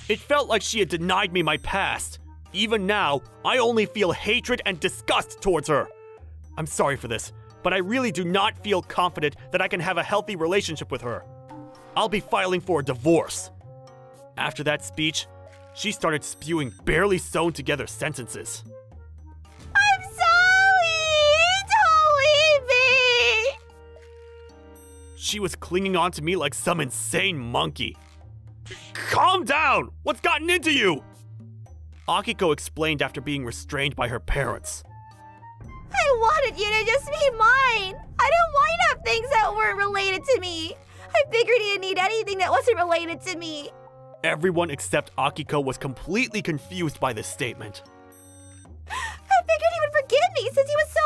S4: It felt like she had denied me my past. Even now, I only feel hatred and disgust towards her. I'm sorry for this, but I really do not feel confident that I can have a healthy relationship with her. I'll be filing for a divorce. After that speech, she started spewing barely sewn together sentences.
S3: I'm sorry! Don't leave me!
S4: She was clinging on to me like some insane monkey. Calm down! What's gotten into you? Akiko explained after being restrained by her parents.
S3: I wanted you to just be mine! I didn't want you to have things that weren't related to me! I figured you didn't need anything that wasn't related to me!
S4: Everyone except Akiko was completely confused by this statement.
S3: I figured he would forgive me since he was so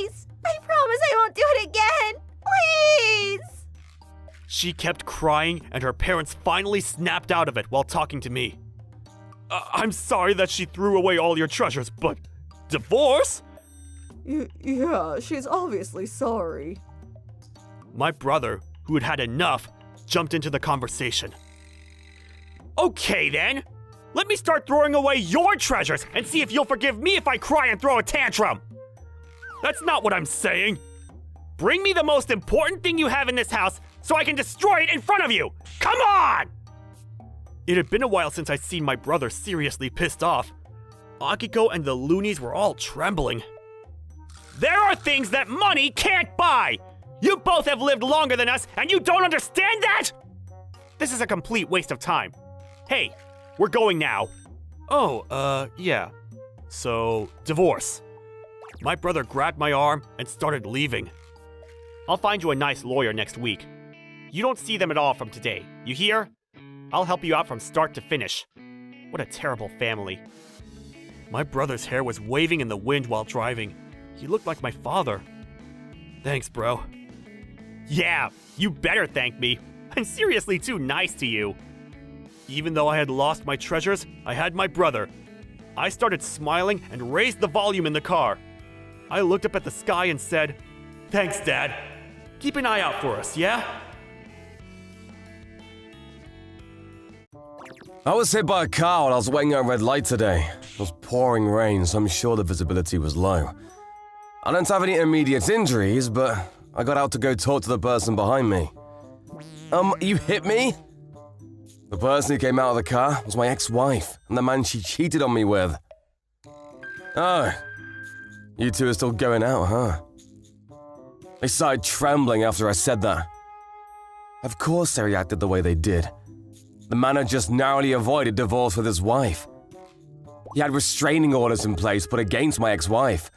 S3: nice! I promise I won't do it again! Please!
S4: She kept crying, and her parents finally snapped out of it while talking to me. I'm sorry that she threw away all your treasures, but divorce?
S5: Yeah, she's obviously sorry.
S4: My brother, who had had enough, jumped into the conversation. Okay then, let me start throwing away your treasures and see if you'll forgive me if I cry and throw a tantrum. That's not what I'm saying. Bring me the most important thing you have in this house so I can destroy it in front of you. Come on! It had been a while since I'd seen my brother seriously pissed off. Akiko and the loonies were all trembling. There are things that money can't buy! You both have lived longer than us, and you don't understand that?! This is a complete waste of time. Hey, we're going now. Oh, yeah. So, divorce. My brother grabbed my arm and started leaving. I'll find you a nice lawyer next week. You don't see them at all from today, you hear? I'll help you out from start to finish. What a terrible family. My brother's hair was waving in the wind while driving. He looked like my father. Thanks, bro. Yeah, you better thank me. I'm seriously too nice to you. Even though I had lost my treasures, I had my brother. I started smiling and raised the volume in the car. I looked up at the sky and said, "Thanks, Dad. Keep an eye out for us, yeah?"
S6: I was hit by a car while I was waiting at a red light today. It was pouring rain, so I'm sure the visibility was low. I don't have any immediate injuries, but I got out to go talk to the person behind me. You hit me? The person who came out of the car was my ex-wife and the man she cheated on me with. Oh, you two are still going out, huh? They started trembling after I said that. Of course they reacted the way they did. The man had just narrowly avoided divorce with his wife. He had restraining orders in place put against my ex-wife,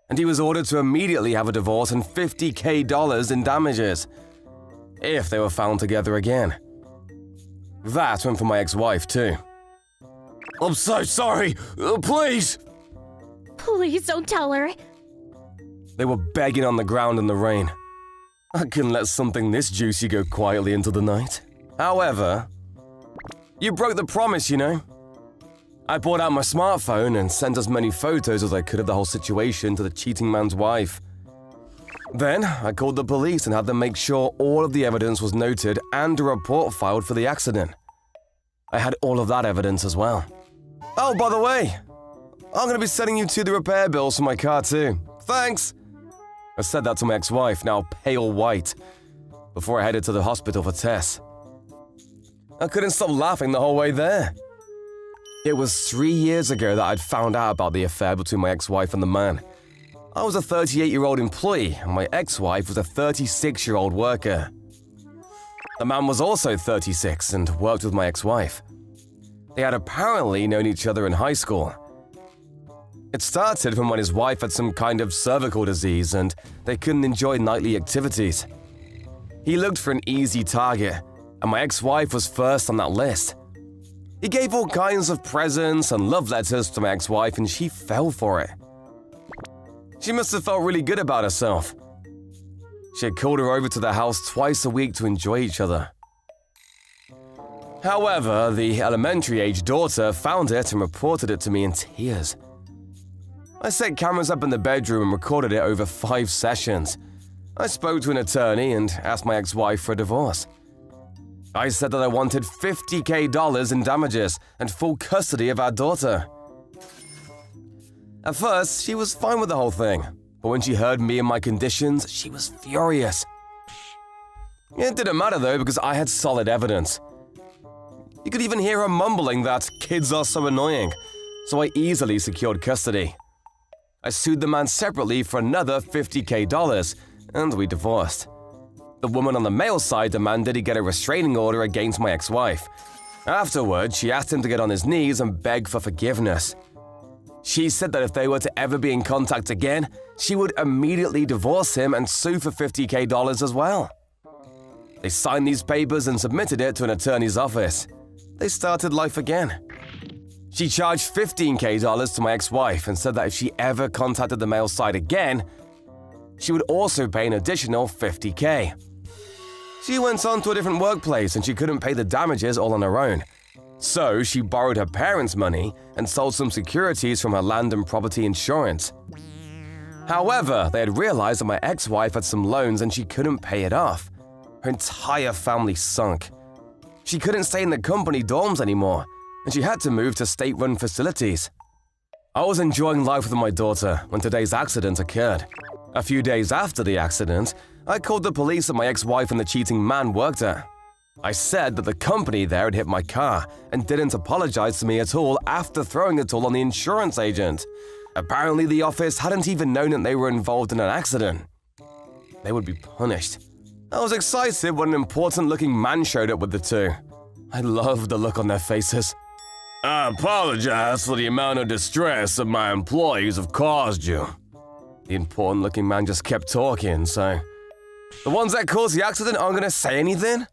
S6: and he was ordered to immediately have a divorce and $50,000 in damages, if they were found together again. That went for my ex-wife too. I'm so sorry, please!
S1: Please don't tell her.
S6: They were begging on the ground in the rain. I couldn't let something this juicy go quietly into the night. However, you broke the promise, you know. I brought out my smartphone and sent as many photos as I could of the whole situation to the cheating man's wife. Then, I called the police and had them make sure all of the evidence was noted and a report filed for the accident. I had all of that evidence as well. Oh, by the way, I'm going to be sending you two the repair bills for my car too. Thanks! I said that to my ex-wife, now pale white, before I headed to the hospital for tests. I couldn't stop laughing the whole way there. It was 3 years ago that I'd found out about the affair between my ex-wife and the man. I was a 38-year-old employee, and my ex-wife was a 36-year-old worker. The man was also 36 and worked with my ex-wife. They had apparently known each other in high school. It started from when his wife had some kind of cervical disease and they couldn't enjoy nightly activities. He looked for an easy target, and my ex-wife was first on that list. He gave all kinds of presents and love letters to my ex-wife, and she fell for it. She must have felt really good about herself. She had called her over to the house twice a week to enjoy each other. However, the elementary-age daughter found it and reported it to me in tears. I set cameras up in the bedroom and recorded it over 5 sessions. I spoke to an attorney and asked my ex-wife for a divorce. I said that I wanted $50,000 in damages and full custody of our daughter. At first, she was fine with the whole thing, but when she heard me and my conditions, she was furious. It didn't matter though, because I had solid evidence. You could even hear her mumbling that kids are so annoying, so I easily secured custody. I sued the man separately for another $50,000, and we divorced. The woman on the male side demanded he get a restraining order against my ex-wife. Afterwards, she asked him to get on his knees and beg for forgiveness. She said that if they were to ever be in contact again, she would immediately divorce him and sue for $50,000 as well. They signed these papers and submitted it to an attorney's office. They started life again. She charged $15,000 to my ex-wife and said that if she ever contacted the male side again, she would also pay an additional $50,000. She went on to a different workplace and she couldn't pay the damages all on her own. So she borrowed her parents' money and sold some securities from her land and property insurance. However, they had realized that my ex-wife had some loans and she couldn't pay it off. Her entire family sunk. She couldn't stay in the company dorms anymore, and she had to move to state-run facilities. I was enjoying life with my daughter when today's accident occurred. A few days after the accident, I called the police that my ex-wife and the cheating man worked at. I said that the company there had hit my car and didn't apologize to me at all after throwing it all on the insurance agent. Apparently, the office hadn't even known that they were involved in an accident. They would be punished. I was excited when an important-looking man showed up with the two. I loved the look on their faces.
S2: I apologize for the amount of distress that my employees have caused you.
S6: The important-looking man just kept talking, so... The ones that caused the accident aren't going to say anything?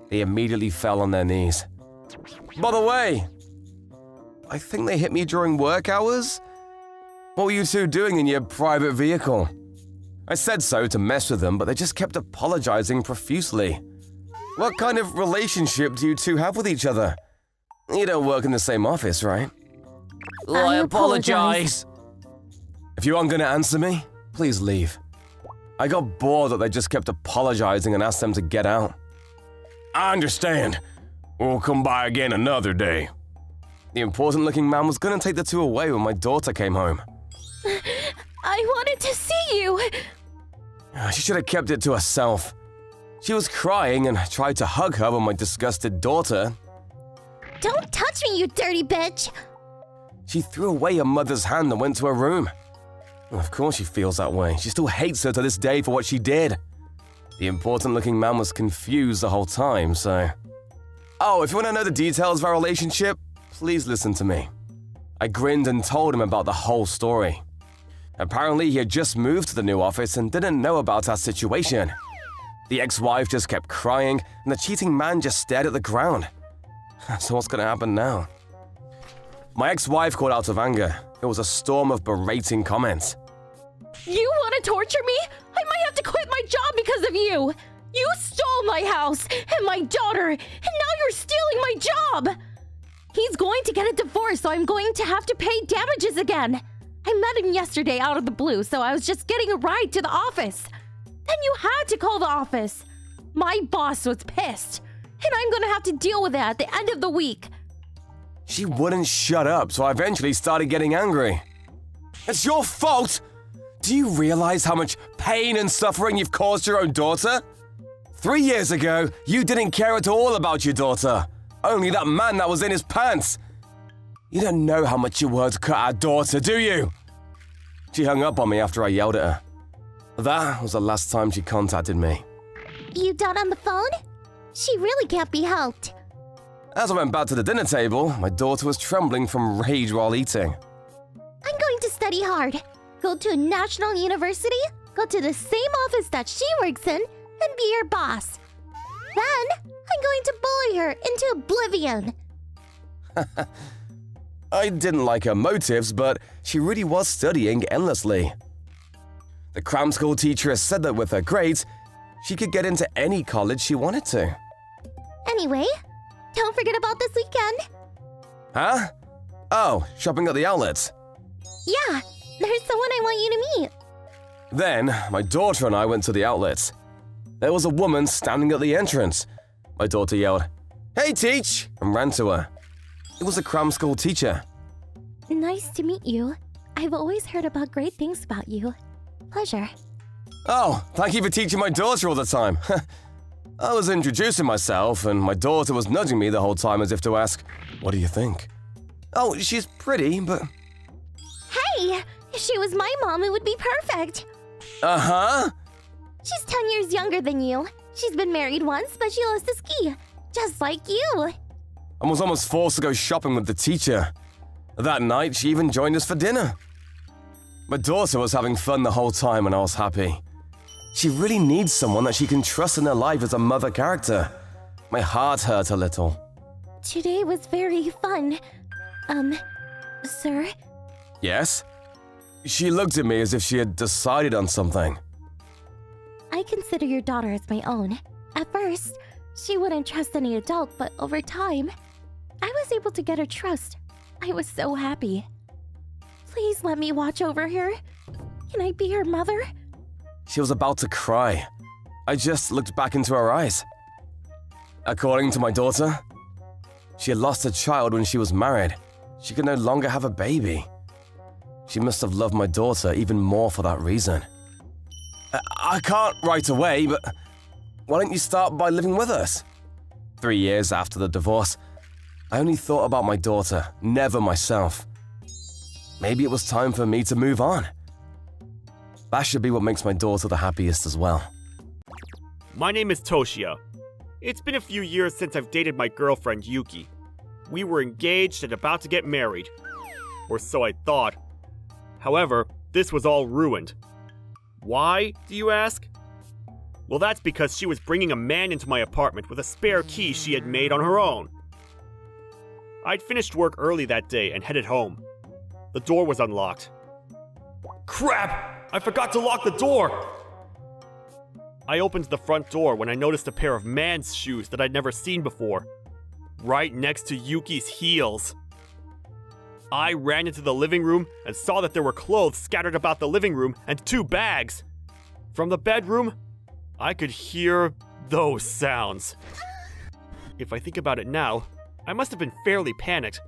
S6: They immediately fell on their knees. By the way, I think they hit me during work hours? What were you two doing in your private vehicle? I said so to mess with them, but they just kept apologizing profusely. What kind of relationship do you two have with each other? You don't work in the same office, right?
S1: I apologize.
S6: If you aren't going to answer me, please leave. I got bored that they just kept apologizing and asked them to get out.
S2: I understand. We'll come by again another day.
S6: The important-looking man was going to take the two away when my daughter came home.
S1: I wanted to see you.
S6: She should have kept it to herself. She was crying and tried to hug her when my disgusted daughter...
S1: Don't touch me, you dirty bitch.
S6: She threw away her mother's hand and went to her room. Well, of course she feels that way. She still hates her to this day for what she did. The important-looking man was confused the whole time, so... Oh, if you want to know the details of our relationship, please listen to me. I grinned and told him about the whole story. Apparently, he had just moved to the new office and didn't know about our situation. The ex-wife just kept crying, and the cheating man just stared at the ground. So what's going to happen now? My ex-wife called out of anger. It was a storm of berating comments.
S1: You want to torture me? I might have to quit my job because of you. You stole my house and my daughter, and now you're stealing my job. He's going to get a divorce, so I'm going to have to pay damages again. I met him yesterday out of the blue, so I was just getting a ride to the office. Then you had to call the office. My boss was pissed, and I'm going to have to deal with it at the end of the week.
S6: She wouldn't shut up, so I eventually started getting angry. It's your fault! Do you realize how much pain and suffering you've caused your own daughter? 3 years ago, you didn't care at all about your daughter. Only that man that was in his pants. You don't know how much your words cut our daughter, do you? She hung up on me after I yelled at her. That was the last time she contacted me.
S1: You done on the phone? She really can't be helped.
S6: As I went back to the dinner table, my daughter was trembling from rage while eating.
S1: I'm going to study hard. Go to a national university, go to the same office that she works in, and be her boss. Then, I'm going to bully her into oblivion.
S6: I didn't like her motives, but she really was studying endlessly. The cram school teacher has said that with her grades, she could get into any college she wanted to.
S1: Anyway, don't forget about this weekend.
S6: Huh? Oh, shopping at the outlets.
S1: Yeah, there's someone I want you to meet.
S6: Then, my daughter and I went to the outlets. There was a woman standing at the entrance. My daughter yelled, "Hey, Teach!" and ran to her. It was a cram school teacher.
S1: Nice to meet you. I've always heard about great things about you. Pleasure.
S6: Oh, thank you for teaching my daughter all the time. I was introducing myself, and my daughter was nudging me the whole time as if to ask, "What do you think?" Oh, she's pretty, but...
S1: Hey, if she was my mom, it would be perfect.
S6: Uh-huh.
S1: She's 10 years younger than you. She's been married once, but she loves to ski. Just like you.
S6: I was almost forced to go shopping with the teacher. That night, she even joined us for dinner. My daughter was having fun the whole time and I was happy. She really needs someone that she can trust in her life as a mother character. My heart hurt a little.
S1: Today was very fun. Sir?
S6: Yes? She looked at me as if she had decided on something.
S1: I consider your daughter as my own. At first, she wouldn't trust any adult, but over time, I was able to get her trust. I was so happy. Please let me watch over her. Can I be her mother?
S6: She was about to cry. I just looked back into her eyes. According to my daughter, she had lost a child when she was married. She could no longer have a baby. She must have loved my daughter even more for that reason. I can't right away, but why don't you start by living with us? 3 years after the divorce, I only thought about my daughter, never myself. Maybe it was time for me to move on. That should be what makes my daughter the happiest as well.
S4: My name is Toshia. It's been a few years since I've dated my girlfriend Yuki. We were engaged and about to get married. Or so I thought. However, this was all ruined. Why, do you ask? Well, that's because she was bringing a man into my apartment with a spare key she had made on her own. I'd finished work early that day and headed home. The door was unlocked. Crap! I forgot to lock the door! I opened the front door when I noticed a pair of man's shoes that I'd never seen before, right next to Yuki's heels. I ran into the living room and saw that there were clothes scattered about the living room and 2 bags. From the bedroom, I could hear those sounds. If I think about it now, I must have been fairly panicked.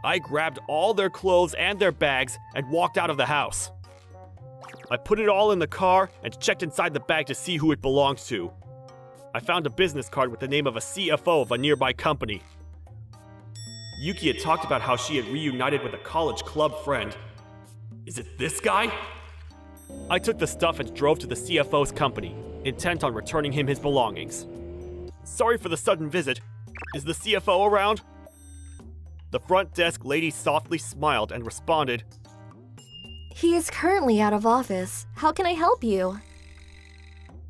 S4: I grabbed all their clothes and their bags and walked out of the house. I put it all in the car and checked inside the bag to see who it belonged to. I found a business card with the name of a CFO of a nearby company. Yuki had talked about how she had reunited with a college club friend. Is it this guy? I took the stuff and drove to the CFO's company, intent on returning him his belongings. Sorry for the sudden visit. Is the CFO around? The front desk lady softly smiled and responded,
S3: He is currently out of office. How can I help you?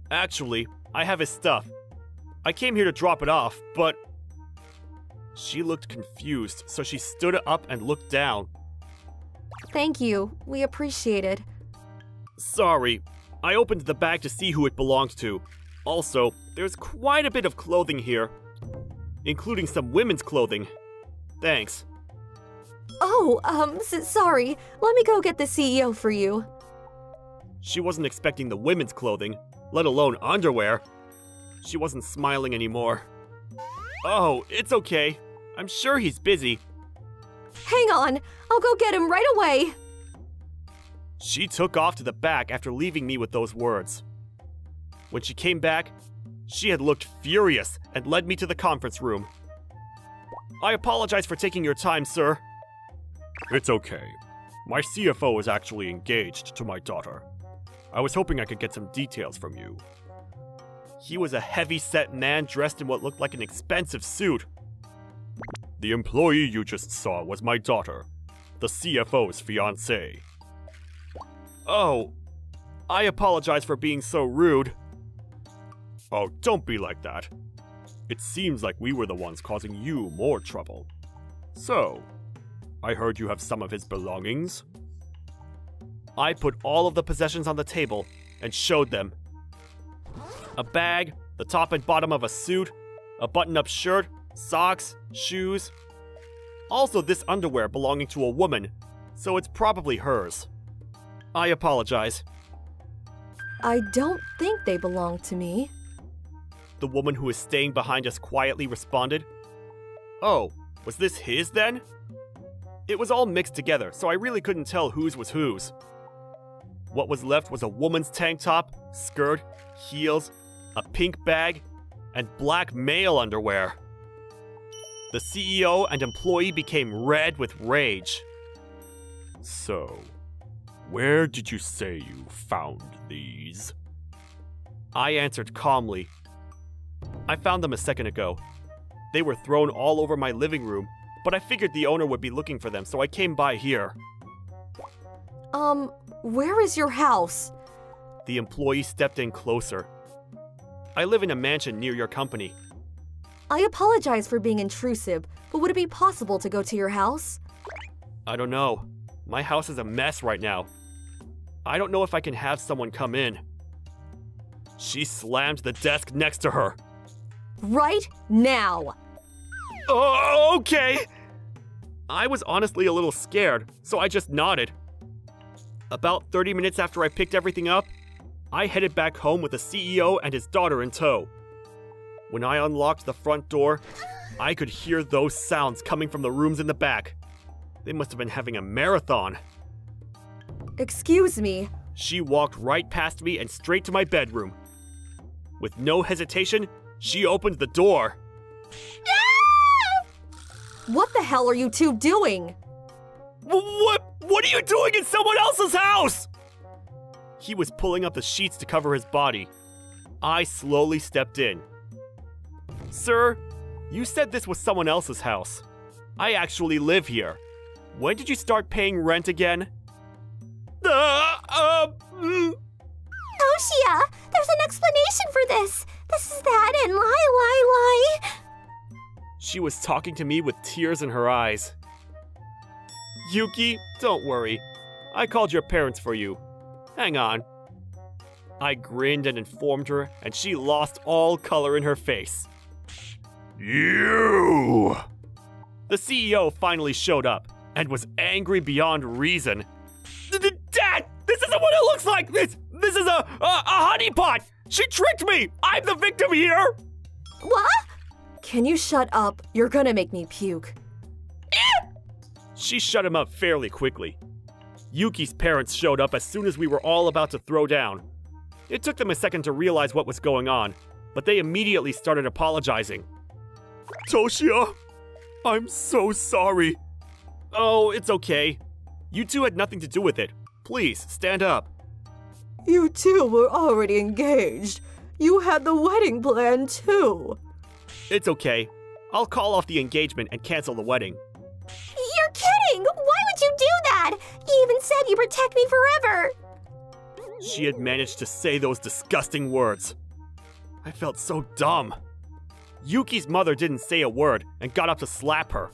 S4: Actually, I have his stuff. I came here to drop it off, but... She looked confused, so she stood up and looked down.
S3: Thank you. We appreciate it.
S4: Sorry, I opened the bag to see who it belonged to. Also, there's quite a bit of clothing here, including some women's clothing. Thanks.
S3: Oh, sorry. Let me go get the CEO for you.
S4: She wasn't expecting the women's clothing, let alone underwear. She wasn't smiling anymore. Oh, it's okay. I'm sure he's busy.
S3: Hang on. I'll go get him right away.
S4: She took off to the back after leaving me with those words. When she came back, she had looked furious and led me to the conference room. I apologize for taking your time, sir. It's okay. My CFO is actually engaged to my daughter. I was hoping I could get some details from you. He was a heavy-set man dressed in what looked like an expensive suit. The employee you just saw was my daughter, the CFO's fiancée. Oh, I apologize for being so rude. Oh, don't be like that. It seems like we were the ones causing you more trouble. So, I heard you have some of his belongings. I put all of the possessions on the table and showed them. A bag, the top and bottom of a suit, a button-up shirt, socks, shoes. Also this underwear belonging to a woman, so it's probably hers. I apologize.
S3: I don't think they belong to me.
S4: The woman who was staying behind us quietly responded. Oh, was this his then? It was all mixed together, so I really couldn't tell whose was whose. What was left was a woman's tank top, skirt, heels, a pink bag, and black male underwear. The CEO and employee became red with rage. So, where did you say you found these? I answered calmly. I found them a second ago. They were thrown all over my living room, but I figured the owner would be looking for them, so I came by here.
S3: Where is your house?
S4: The employee stepped in closer. I live in a mansion near your company.
S3: I apologize for being intrusive, but would it be possible to go to your house?
S4: I don't know. My house is a mess right now. I don't know if I can have someone come in. She slammed the desk next to her.
S3: Right now!
S4: Oh, okay! I was honestly a little scared, so I just nodded. About 30 minutes after I picked everything up, I headed back home with the CEO and his daughter in tow. When I unlocked the front door, I could hear those sounds coming from the rooms in the back. They must have been having a marathon.
S3: Excuse me.
S4: She walked right past me and straight to my bedroom. With no hesitation, she opened the door.
S3: What the hell are you two doing?
S4: What are you doing in someone else's house? He was pulling up the sheets to cover his body. I slowly stepped in. Sir, you said this was someone else's house. I actually live here. When did you start paying rent again?
S7: Oshia, there's an explanation for this. This is that and lie.
S4: She was talking to me with tears in her eyes. Yuki, don't worry. I called your parents for you. Hang on. I grinned and informed her, and she lost all color in her face. You! The CEO finally showed up and was angry beyond reason. Dad, this isn't what it looks like! This is a honeypot! She tricked me! I'm the victim here!
S3: What? Can you shut up? You're gonna make me puke.
S4: She shut him up fairly quickly. Yuki's parents showed up as soon as we were all about to throw down. It took them a second to realize what was going on, but they immediately started apologizing. Toshia, I'm so sorry. Oh, it's okay. You two had nothing to do with it. Please, stand up.
S5: You two were already engaged. You had the wedding plan too.
S4: It's okay. I'll call off the engagement and cancel the wedding.
S7: You're kidding! Why would you do that? You even said you'd protect me forever.
S4: She had managed to say those disgusting words. I felt so dumb. Yuki's mother didn't say a word and got up to slap her.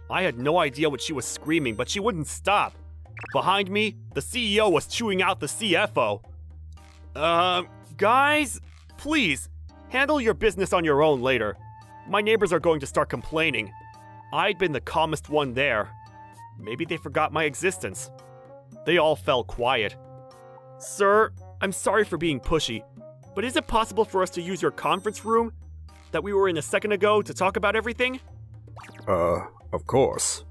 S4: I had no idea what she was screaming, but she wouldn't stop. Behind me, the CEO was chewing out the CFO. Guys, please, handle your business on your own later. My neighbors are going to start complaining. I'd been the calmest one there. Maybe they forgot my existence. They all fell quiet. Sir, I'm sorry for being pushy, but is it possible for us to use your conference room that we were in a second ago to talk about everything?
S2: Of course.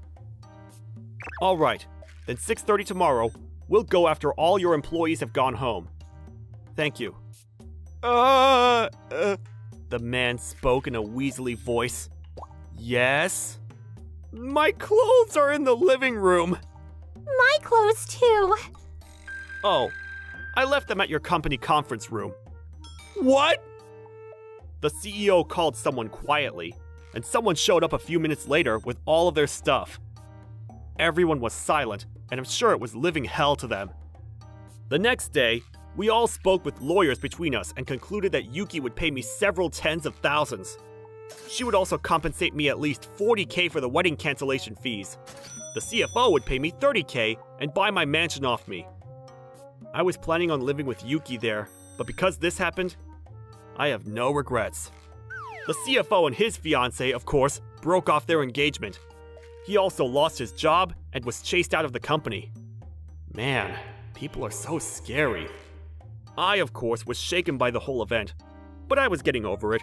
S4: All right, then 6:30 tomorrow, we'll go after all your employees have gone home. Thank you. The man spoke in a weaselly voice. Yes? My clothes are in the living room.
S7: My clothes too.
S4: Oh, I left them at your company conference room. What? The CEO called someone quietly, and someone showed up a few minutes later with all of their stuff. Everyone was silent, and I'm sure it was living hell to them. The next day, we all spoke with lawyers between us and concluded that Yuki would pay me several tens of thousands. She would also compensate me at least $40,000 for the wedding cancellation fees. The CFO would pay me $30,000 and buy my mansion off me. I was planning on living with Yuki there, but because this happened, I have no regrets. The CFO and his fiancée, of course, broke off their engagement. He also lost his job and was chased out of the company. Man, people are so scary. I, of course, was shaken by the whole event, but I was getting over it.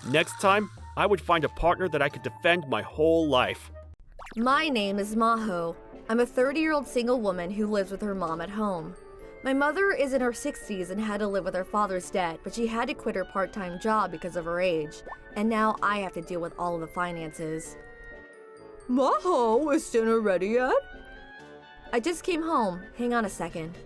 S4: Next time, I would find a partner that I could defend my whole life.
S3: My name is Maho. I'm a 30-year-old single woman who lives with her mom at home. My mother is in her 60s and had to live with her father's debt, but she had to quit her part-time job because of her age. And now I have to deal with all of the finances.
S5: Maho, is dinner ready yet?
S3: I just came home. Hang on a second.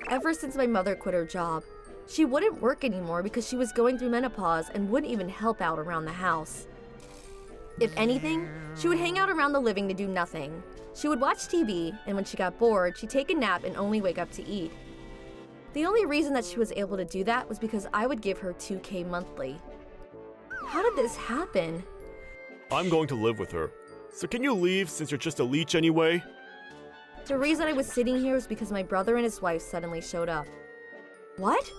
S3: Ever since my mother quit her job, she wouldn't work anymore because she was going through menopause and wouldn't even help out around the house. If anything, she would hang out around the living to do nothing. She would watch TV, and when she got bored, she'd take a nap and only wake up to eat. The only reason that she was able to do that was because I would give her $2,000 monthly. How did this happen?
S4: I'm going to live with her. So can you leave since you're just a leech anyway?
S3: The reason I was sitting here was because my brother and his wife suddenly showed up. What?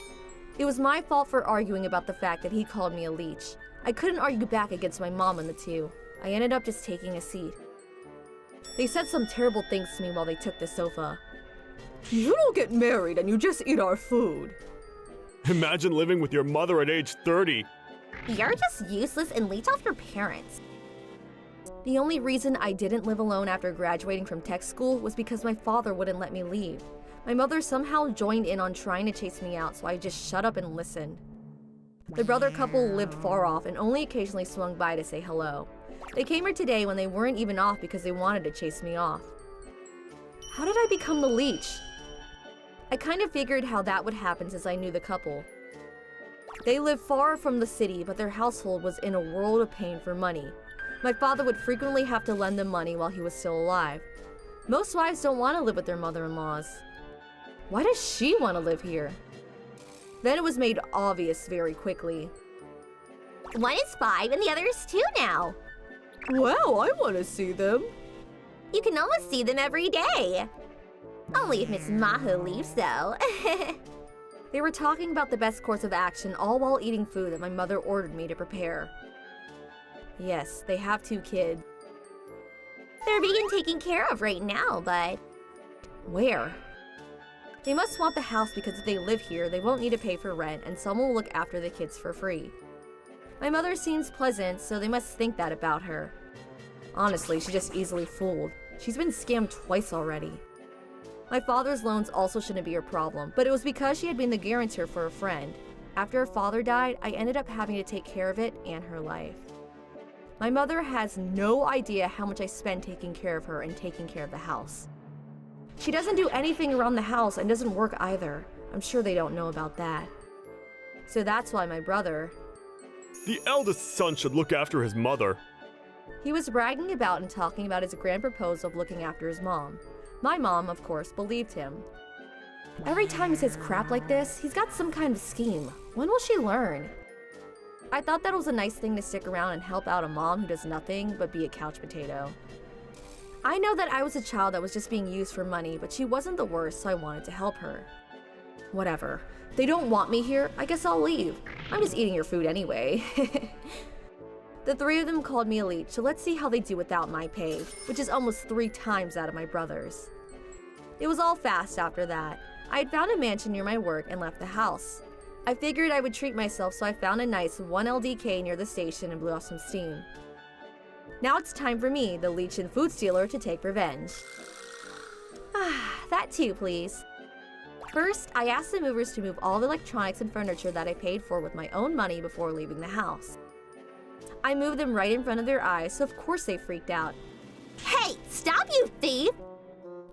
S3: It was my fault for arguing about the fact that he called me a leech. I couldn't argue back against my mom and the two. I ended up just taking a seat. They said some terrible things to me while they took the sofa.
S5: You don't get married and you just eat our food.
S4: Imagine living with your mother at age 30.
S3: You're just useless and leech off your parents. The only reason I didn't live alone after graduating from tech school was because my father wouldn't let me leave. My mother somehow joined in on trying to chase me out, so I just shut up and listened. The brother couple lived far off and only occasionally swung by to say hello. They came here today when they weren't even off because they wanted to chase me off. How did I become the leech? I kind of figured how that would happen since I knew the couple. They lived far from the city, but their household was in a world of pain for money. My father would frequently have to lend them money while he was still alive. Most wives don't want to live with their mother-in-laws. Why does she want to live here? Then it was made obvious very quickly.
S7: One is 5 and the other is 2 now.
S5: Wow, I want to see them.
S7: You can almost see them every day. Only if Miss Maho leaves, though.
S3: They were talking about the best course of action all while eating food that my mother ordered me to prepare. Yes, they have 2 kids.
S7: They're being taken care of right now, but...
S3: Where? They must want the house because if they live here, they won't need to pay for rent and someone will look after the kids for free. My mother seems pleasant, so they must think that about her. Honestly, she's just easily fooled. She's been scammed twice already. My father's loans also shouldn't be her problem, but it was because she had been the guarantor for a friend. After her father died, I ended up having to take care of it and her life. My mother has no idea how much I spend taking care of her and taking care of the house. She doesn't do anything around the house and doesn't work either. I'm sure they don't know about that. So that's why my brother...
S4: The eldest son should look after his mother.
S3: He was bragging about and talking about his grand proposal of looking after his mom. My mom, of course, believed him. Every time he says crap like this, he's got some kind of scheme. When will she learn? I thought that was a nice thing to stick around and help out a mom who does nothing but be a couch potato. I know that I was a child that was just being used for money, but she wasn't the worst, so I wanted to help her. Whatever. If they don't want me here, I guess I'll leave. I'm just eating your food anyway. The 3 of them called me a leech, so let's see how they do without my pay, which is almost 3 times that of my brother's. It was all fast after that. I had found a mansion near my work and left the house. I figured I would treat myself, so I found a nice 1 LDK near the station and blew off some steam. Now it's time for me, the leech and food stealer, to take revenge. That too, please. First, I asked the movers to move all the electronics and furniture that I paid for with my own money before leaving the house. I moved them right in front of their eyes, so of course they freaked out.
S7: Hey, stop, you thief!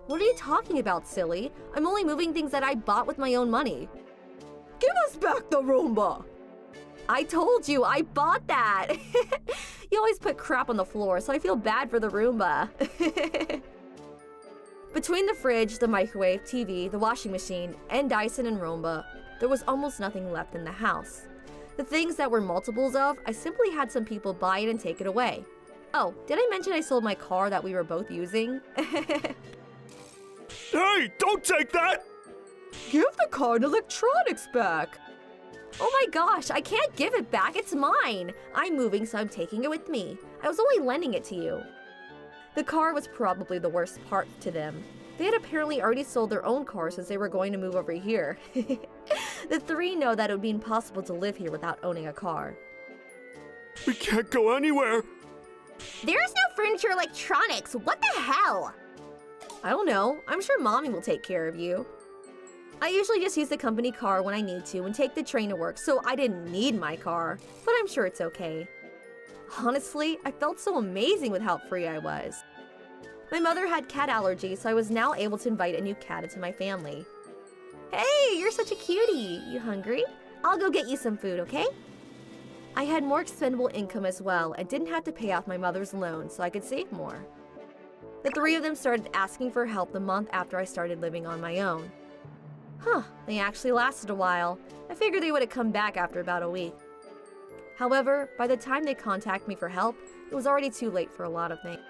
S3: What are you talking about, silly? I'm only moving things that I bought with my own money.
S5: Give us back the Roomba.
S3: I told you, I bought that! You always put crap on the floor, so I feel bad for the Roomba. Between the fridge, the microwave, TV, the washing machine, and Dyson and Roomba, there was almost nothing left in the house. The things that were multiples of, I simply had some people buy it and take it away. Oh, did I mention I sold my car that we were both using?
S4: Hey, don't take that!
S5: Give the car and electronics back.
S3: Oh my gosh, I can't give it back, it's mine! I'm moving, so I'm taking it with me. I was only lending it to you. The car was probably the worst part to them. They had apparently already sold their own car since they were going to move over here. The 3 know that it would be impossible to live here without owning a car.
S4: We can't go anywhere.
S7: There's no furniture or electronics. What the hell?
S3: I don't know. I'm sure Mommy will take care of you. I usually just use the company car when I need to and take the train to work, so I didn't need my car, but I'm sure it's okay. Honestly, I felt so amazing with how free I was. My mother had cat allergies, so I was now able to invite a new cat into my family. Hey, you're such a cutie. You hungry? I'll go get you some food, okay? I had more expendable income as well and didn't have to pay off my mother's loan, so I could save more. The 3 of them started asking for help the month after I started living on my own. They actually lasted a while. I figured they would have come back after about a week. However, by the time they contacted me for help, it was already too late for a lot of things.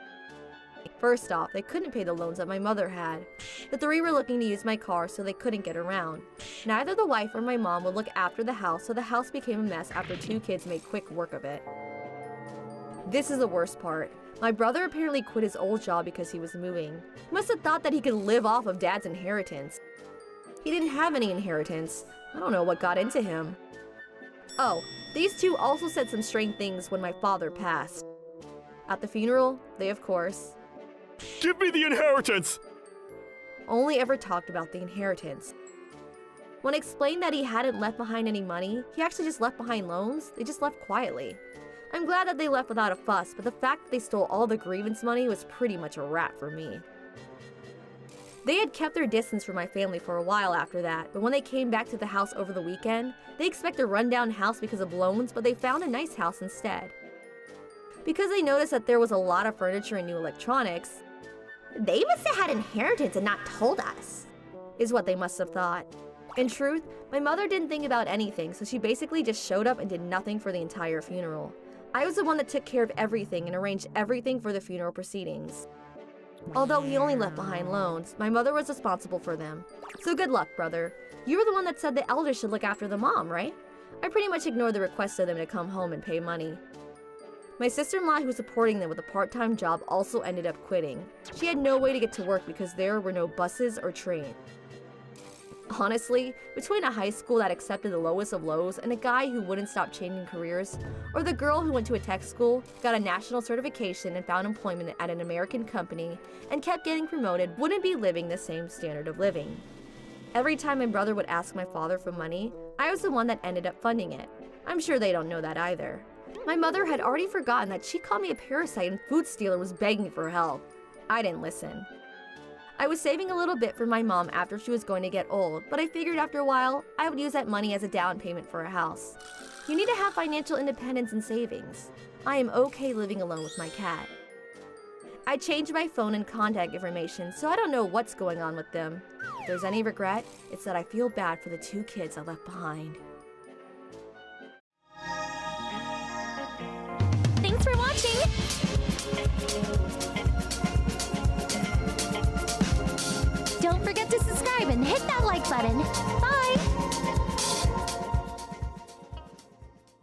S3: First off, they couldn't pay the loans that my mother had. The 3 were looking to use my car, so they couldn't get around. Neither the wife or my mom would look after the house, so the house became a mess after 2 kids made quick work of it. This is the worst part. My brother apparently quit his old job because he was moving. He must have thought that he could live off of Dad's inheritance. He didn't have any inheritance. I don't know what got into him. Oh, these two also said some strange things when my father passed. At the funeral, they of course
S4: Give me the inheritance!
S3: only ever talked about the inheritance. When I explained that he hadn't left behind any money, he actually just left behind loans. They just left quietly. I'm glad that they left without a fuss, but the fact that they stole all the grievance money was pretty much a wrap for me. They had kept their distance from my family for a while after that, but when they came back to the house over the weekend, they expect a rundown house because of loans, but they found a nice house instead. Because they noticed that there was a lot of furniture and new electronics,
S7: They must have had inheritance and not told us.
S3: is what they must have thought. In truth, my mother didn't think about anything, so she basically just showed up and did nothing for the entire funeral. I was the one that took care of everything and arranged everything for the funeral proceedings. Although he only left behind loans, my mother was responsible for them. So good luck, brother. You were the one that said the elders should look after the mom, right? I pretty much ignored the request of them to come home and pay money. My sister-in-law, who was supporting them with a part-time job, also ended up quitting. She had no way to get to work because there were no buses or trains. Honestly, between a high school that accepted the lowest of lows and a guy who wouldn't stop changing careers, or the girl who went to a tech school, got a national certification and found employment at an American company, and kept getting promoted, wouldn't be living the same standard of living. Every time my brother would ask my father for money, I was the one that ended up funding it. I'm sure they don't know that either. My mother had already forgotten that she called me a parasite and food stealer was begging for help. I didn't listen. I was saving a little bit for my mom after she was going to get old, but I figured after a while, I would use that money as a down payment for a house. You need to have financial independence and savings. I am okay living alone with my cat. I changed my phone and contact information, so I don't know what's going on with them. If there's any regret, it's that I feel bad for the 2 kids I left behind.
S1: Thanks for watching! Don't forget to subscribe and hit that like button. Bye!